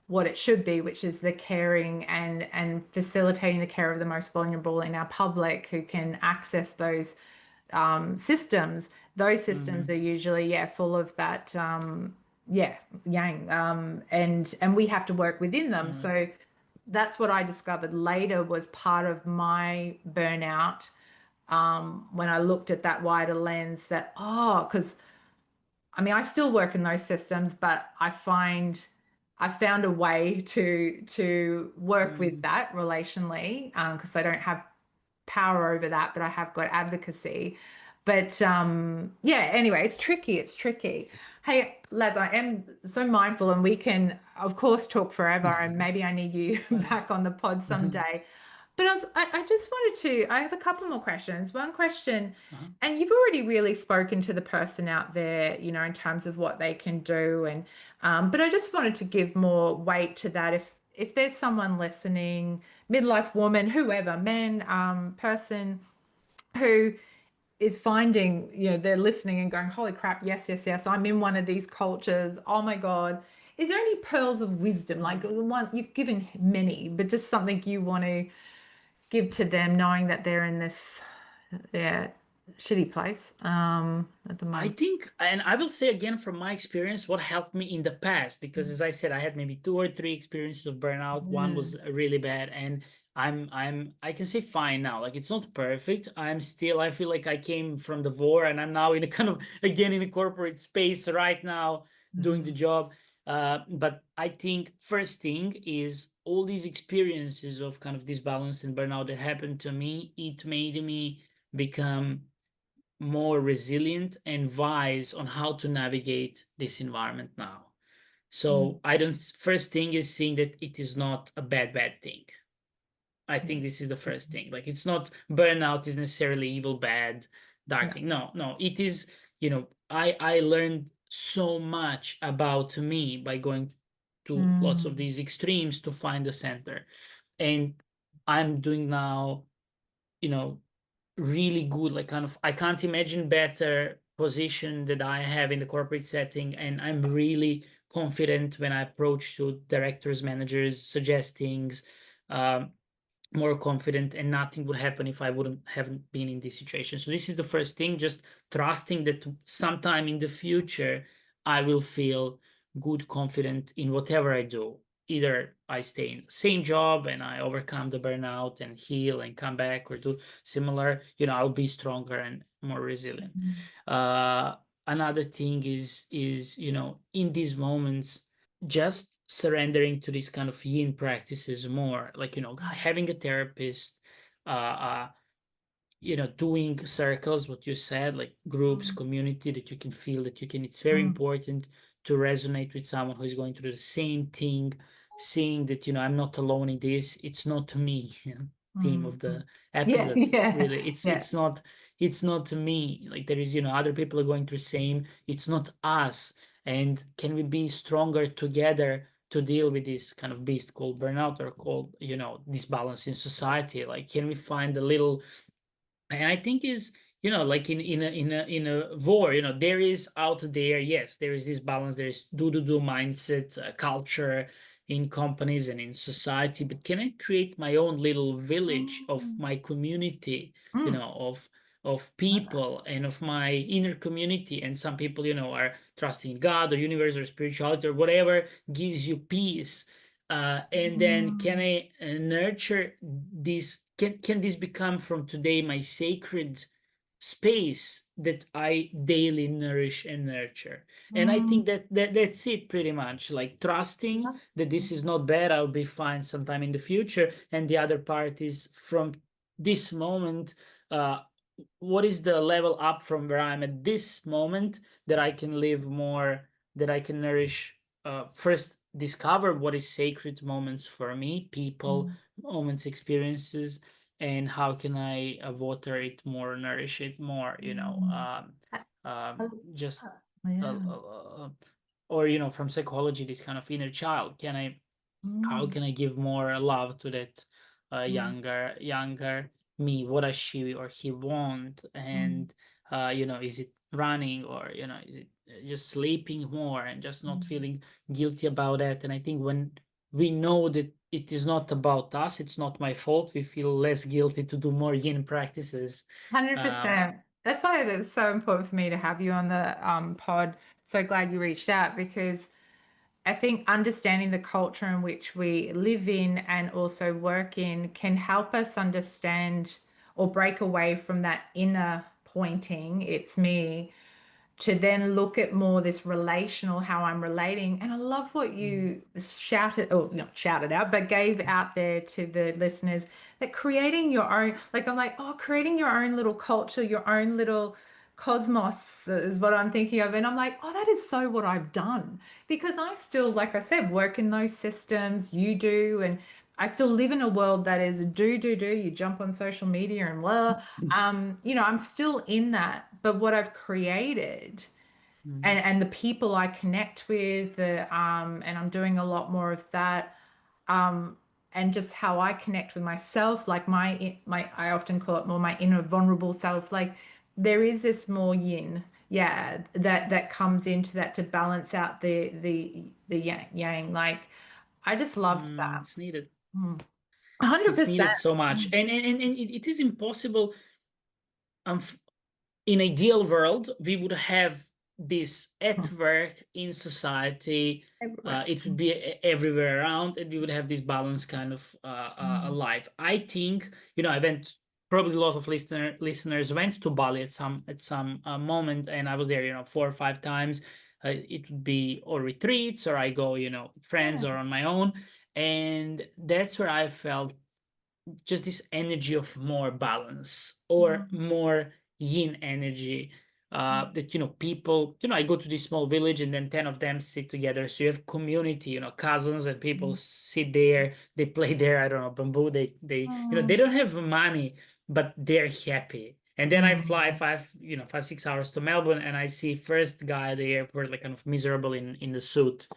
A: what it should be, which is the caring and facilitating the care of the most vulnerable in our public who can access those systems. Those systems
B: Mhm.
A: are usually, yeah, full of that, yeah, yang, and we have to work within them.
B: Mhm.
A: So that's what I discovered later was part of my burnout, when I looked at that wider lens. That, oh, because I mean, I still work in those systems, but I found a way to work with
B: Mhm.
A: that relationally, because I don't have power over that, but I have got advocacy. But yeah, anyway, it's tricky. It's tricky. Hey, Laz, I am so mindful, and we can, of course, talk forever. And maybe I need you back on the pod someday. But I just wanted to, I have a couple more questions. One question,
B: Uh-huh.
A: and you've already really spoken to the person out there, you know, in terms of what they can do. And, but I just wanted to give more weight to that. If there's someone listening, midlife woman, whoever, man, person who is finding, you know, they're listening and going, holy crap, yes, yes, yes, I'm in one of these cultures. Oh my God. Is there any pearls of wisdom? Like the one you've given many, but just something you want to give to them knowing that they're in this, yeah, shitty place at the
B: I
A: moment.
B: think, and I will say again from my experience, what helped me in the past, because as I said, I had maybe two or three experiences of burnout. One was
A: Mm,
B: really bad, and I can say fine now. Like it's not perfect. I feel like I came from the war, and I'm now in a kind of again in a corporate space right now doing the
A: mm,
B: job. But I think first thing is all these experiences of kind of disbalance and burnout that happened to me. It made me become more resilient and wise on how to navigate this environment now.
A: mm,
B: So I don't, first thing is seeing that it is not a bad thing. I
A: yeah.
B: think this is the first thing. Like it's not burnout is necessarily evil, bad, dark
A: No.
B: thing. No, no, it is, I learned so much about me by going to lots of
A: Mm,
B: these extremes to find the center. And I'm doing now, you know, really good, like kind of I can't imagine better position that I have in the corporate setting, and I'm really confident when I approach to directors, managers, suggest things, um, more confident, and nothing would happen if I wouldn't haven't been in this situation. So this is the first thing, just trusting that sometime in the future I will feel good, confident in whatever I do. Either I stay in the same job and I overcome the burnout and heal and come back, or do similar, I'll be stronger and more resilient.
A: mm,
B: uh Another thing is in these moments, just surrendering to these kind of yin practices more, like having a therapist, uh, uh doing circles, what you said, like groups,
A: mm,
B: community, that you can feel that you can, it's very
A: mm,
B: important to resonate with someone who is going through the same thing, seeing that I'm not alone in this, it's not me. Theme
A: mm,
B: of
A: mm.
B: the
A: Yeah,
B: episode,
A: yeah,
B: really, it's
A: yeah.
B: it's not it's not me. Like there is, other people are going through same, it's not us. And can we be stronger together to deal with this kind of beast called burnout, or called disbalance in society? Like can we find a little, and I think is, like in a war, there is out there, yes, there is this balance, there is do mindset, culture in companies and in society, but can I create my own little village of
A: Mm,
B: my community,
A: mm.
B: of
A: Love that.
B: people and of my inner community? And some people, are trusting in God or universe or spirituality or whatever gives you peace. And then can
A: Mm,
B: I nurture this? Can this become from today my sacred space that I daily nourish and nurture? And I
A: mm,
B: think that's it pretty much. Like trusting
A: love-
B: that this is not bad, I'll be fine sometime in the future. And the other part is from this moment, uh, what is the level up from where I'm at this moment, that I can live more, that I can nourish, first discover what is sacred moments for me, people,
A: mm,
B: moments, experiences, and how can I water it more, nourish it more,
A: mm. I- I-
B: just uh,
A: yeah.
B: uh, uh, or from psychology, this kind of inner child, how
A: Mm,
B: can I give more love to that
A: mm,
B: younger me? What does she or he want?
A: mm,
B: And is it running, or is it just sleeping more and just not
A: mm,
B: feeling guilty about that? And I think when we know that it is not about us, it's not my fault, we feel less guilty to do more yin practices. Um,
A: 100%. That's why it was so important for me to have you on the pod. So glad you reached out because I think understanding the culture in which we live in and also work in can help us understand or break away from that inner pointing, it's me, to then look at more this relational, how I'm relating. And I love what you shouted, or not shouted out, but gave out there to the listeners, that creating your own, like, I'm like, oh, creating your own little culture, your own little cosmos is what I'm thinking of. And I'm like, oh, that is so what I've done. Because I still, like I said, work in those systems, you do. And I still live in a world that is do, do, do. You jump on social media and blah. I'm still in that, but what I've created
B: mm,
A: and the people I connect with, and I'm doing a lot more of that, and just how I connect with myself, like my I often call it more my inner vulnerable self. Like there is this more yin, yeah, that comes into that to balance out the yang. Like I just loved that.
B: it's needed.
A: Mm.
B: It's
A: 100%.
B: needed so much, and it is impossible. Um, in ideal world, we would have this at work, in society.
A: Everywhere.
B: It would be everywhere around, and we would have this balanced kind of
A: Mm.
B: life. I think, I went. Probably a lot of listeners went to Bali at some moment, and I was there, 4 or 5 times. It would be or retreats, or I go, with friends
A: Yeah.
B: or on my own, and that's where I felt just this energy of more balance or
A: Mm.
B: more yin energy, that people, I go to this small village and then 10 of them sit together, so you have community, cousins, and people
A: Mm.
B: sit there, they play there, I don't know, bamboo, they
A: Mm.
B: don't have money, but they're happy. And then I fly
A: Mm.
B: 5, 6 hours to Melbourne, and I see first guy at the airport, like kind of miserable in the suit,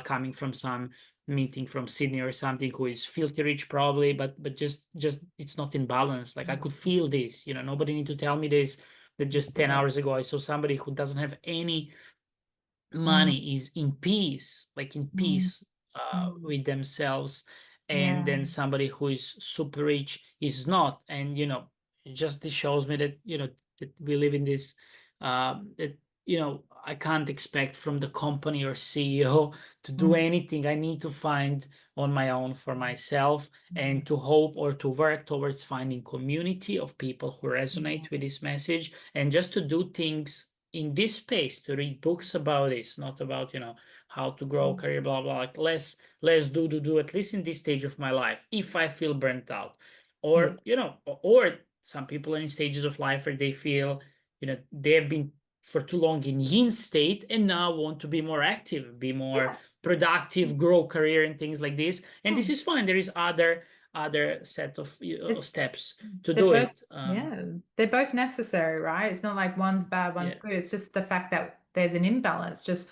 B: coming from some meeting from Sydney or something, who is filthy rich probably, but just it's not in balance. Like I could feel this, nobody need to tell me this, that just 10
A: Yeah.
B: hours ago I saw somebody who doesn't have any
A: Mm.
B: money, is in peace, like in
A: Mm.
B: peace
A: Mm.
B: with themselves, and
A: Yeah.
B: then somebody who is super rich is not. And just this shows me that that we live in this, that I can't expect from the company or CEO to do
A: Mm.
B: anything. I need to find on my own for myself,
A: Mm.
B: and to hope or to work towards finding community of people who
A: Yeah.
B: resonate with this message, and just to do things in this space, to read books about this, not about how to grow a
A: Mm.
B: career, blah blah, like less do, at least in this stage of my life, if I feel burnt out.
A: Yeah.
B: Or or some people are in stages of life where they feel they have been for too long in yin state, and now want to be more active, be more
A: Yeah.
B: productive, grow career and things like this. And this
A: Mm.
B: is fine. There is other set of
A: It's
B: steps to
A: they're
B: do
A: both,
B: it.
A: yeah, they're both necessary, right? It's not like one's bad, one's
B: Yeah.
A: good. It's just the fact that there's an imbalance just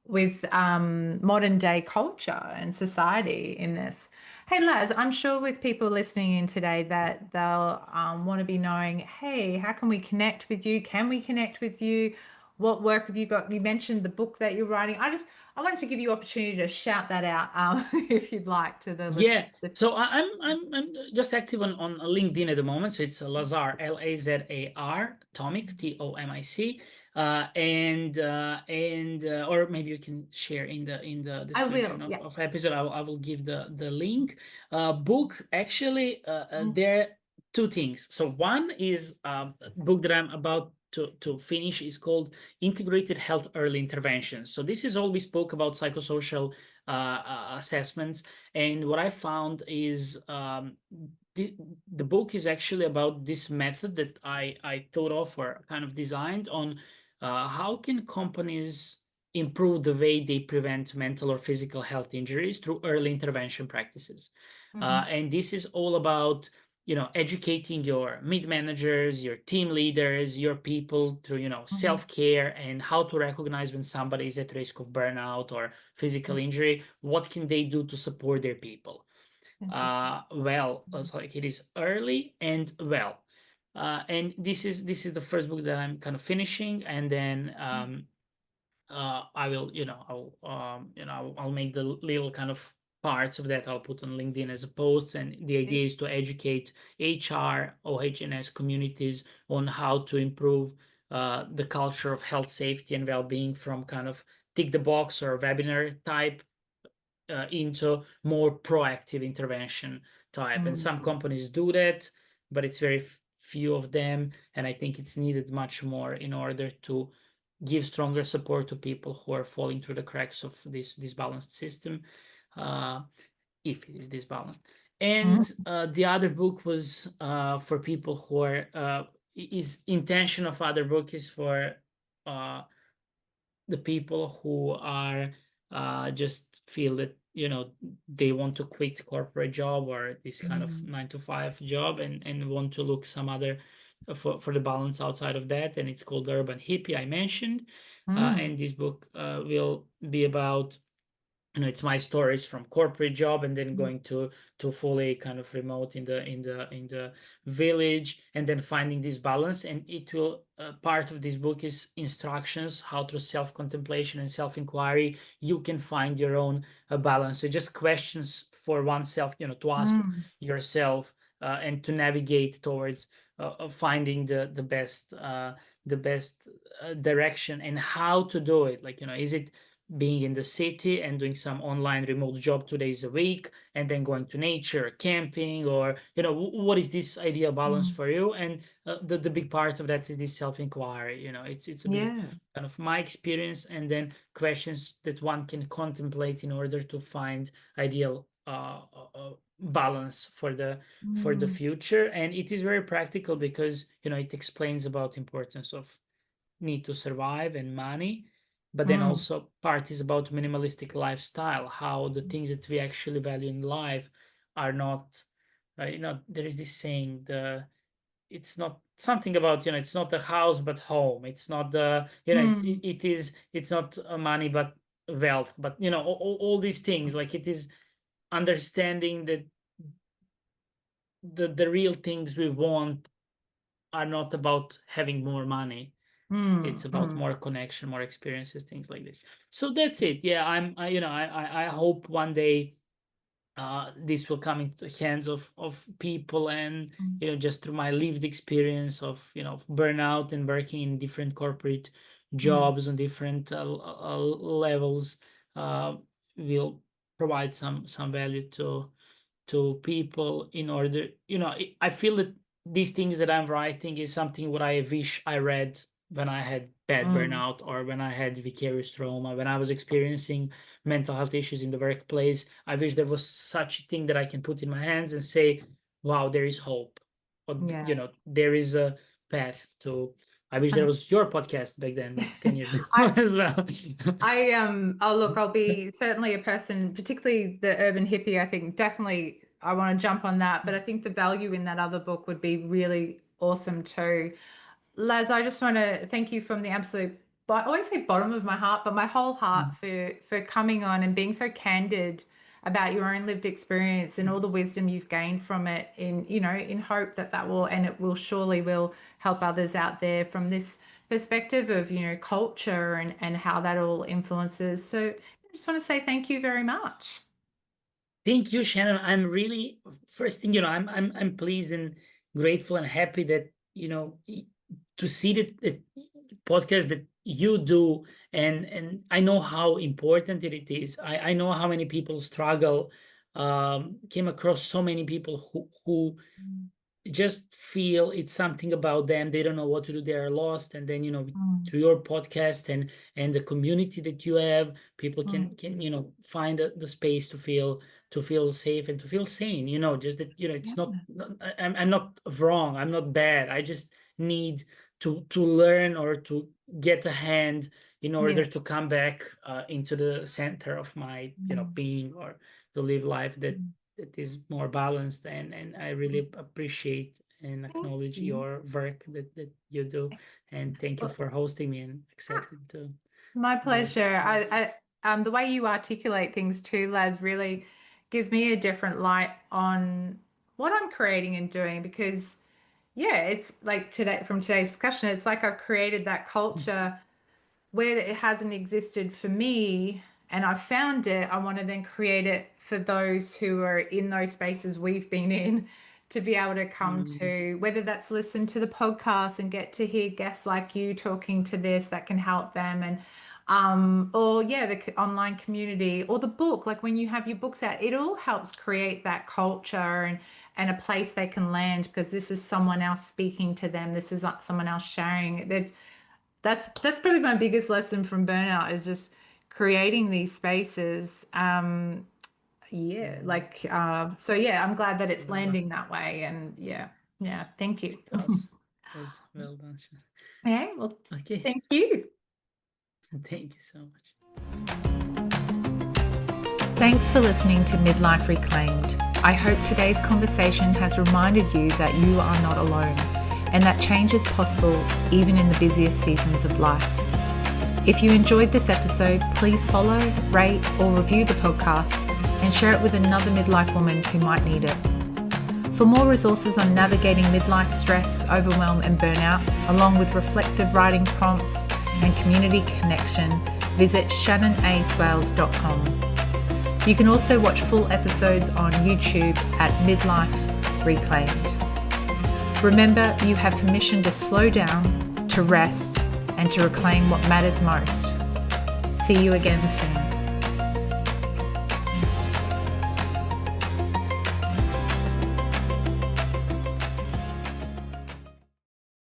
A: with modern day culture and society in this. Hey, Laz, I'm sure with people listening in today that they'll want to be knowing, hey, how can we connect with you? Can we connect with you? What work have you got? You mentioned the book that you're writing. I wanted to give you opportunity to shout that out, if you'd like, to the
B: Yeah.
A: listeners.
B: So I'm just active on LinkedIn at the moment. So it's Lazar, Lazar Tomic, Tomic, and or maybe you can share in the
A: I
B: description
A: will,
B: of
A: yeah.
B: episode. I will give the link. Book, actually,
A: Mm.
B: there are two things. So one is a book that I'm about to finish, is called Integrated Health Early Intervention. So this is all we spoke about, psychosocial assessments. And what I found is, the book is actually about this method that I thought of, or kind of designed on, how can companies improve the way they prevent mental or physical health injuries through early intervention practices.
A: Mhm.
B: And this is all about educating your mid managers, your team leaders, your people through
A: Mhm.
B: self-care, and how to recognize when somebody is at risk of burnout or physical injury. What can they do to support their people?
A: Interesting.
B: Well, it's like it is early and well. And this is the first book that I'm kind of finishing, and then I will, I'll make the little kind of parts of that I'll put on LinkedIn as a post. And the idea is to educate HR, OHS communities on how to improve the culture of health, safety, and well-being from kind of tick the box or webinar type into more proactive intervention type. And some companies do that, but it's very few of them. And I think it's needed much more in order to give stronger support to people who are falling through the cracks of this disbalanced system, if it is disbalanced. And the other book was for people who are is intention of other book is for the people who are just feel that they want to quit corporate job or this kind of 9 to 5 job and want to look some other for the balance outside of that. And it's called Urban Hippie, I mentioned. And this book will be about, it's my stories from corporate job and then going to fully kind of remote in the village, and then finding this balance. And it will part of this book is instructions how through self-contemplation and self-inquiry you can find your own balance. So just questions for oneself, to ask yourself and to navigate towards finding the best direction and how to do it. Like, is it being in the city and doing some online remote job 2 days a week and then going to nature, camping, or what is this ideal balance for you? And the big part of that is this self-inquiry. It's a bit of kind of my experience, and then questions that one can contemplate in order to find ideal balance for the future. And it is very practical because it explains about importance of need to survive and money, but then also part is about minimalistic lifestyle, how the things that we actually value in life are not there is this saying, it's not something about it's not the house but home, it's not the it's not money but wealth, but all these things. Like, it is understanding that the real things we want are not about having more money. It's about more connection, more experiences, things like this. So that's it. Yeah, I hope one day this will come into the hands of people, and just through my lived experience of burnout and working in different corporate jobs on different levels, will provide some value to people. In order, I feel that these things that I'm writing is something what I wish I read when I had bad burnout, or when I had vicarious trauma, when I was experiencing mental health issues in the workplace. I wish there was such a thing that I can put in my hands and say, wow, there is hope, or there is a path to. I wish there was your podcast back then, like 10 years ago as well.
A: Oh, look, I'll be certainly a person, particularly the urban hippie. I think definitely I want to jump on that, but I think the value in that other book would be really awesome too. Lazz, I just want to thank you from the absolute, I always say bottom of my heart, but my whole heart for coming on and being so candid about your own lived experience and all the wisdom you've gained from it, in hope that will, and it will surely will help others out there from this perspective of, culture and how that all influences. So I just want to say thank you very much.
B: Thank you, Shannon. I'm really, first thing, I'm pleased and grateful and happy that to see that podcast that you do, and I know how important it is. I know how many people struggle. Came across so many people who just feel it's something about them. They don't know what to do. They are lost. And then through your podcast and the community that you have, people can find the space to feel safe and to feel sane. Just that it's not. I'm not wrong. I'm not bad. I just need to learn or to get a hand in order to come back into the center of my being, or to live life that is more balanced. And I really appreciate and acknowledge your work that you do. And thank you for hosting me and accepting to.
A: My pleasure. The way you articulate things too, Lazz, really gives me a different light on what I'm creating and doing, because it's like today, from today's discussion, it's like I've created that culture where it hasn't existed for me and I found it, I want to then create it for those who are in those spaces we've been in, to be able to come to, whether that's listen to the podcast and get to hear guests like you talking to this that can help them, and or yeah, the online community, or the book. Like when you have your books out, it all helps create that culture and a place they can land, because this is someone else speaking to them. This is someone else sharing that. That's probably my biggest lesson from burnout, is just creating these spaces. So yeah, I'm glad that it's
B: Well done.
A: landing that way, and yeah, thank you.
B: It was well done, Shannon.
A: Yeah, well,
B: Okay,
A: thank you.
B: thank you so much.
A: Thanks for listening to Midlife Reclaimed. I hope today's conversation has reminded you that you are not alone, and that change is possible even in the busiest seasons of life. If you enjoyed this episode, please follow, rate, or review the podcast and share it with another midlife woman who might need it. For more resources on navigating midlife stress, overwhelm, and burnout, along with reflective writing prompts and community connection, visit shannonaswales.com. You can also watch full episodes on YouTube at Midlife Reclaimed. Remember, you have permission to slow down, to rest, and to reclaim what matters most. See you again soon.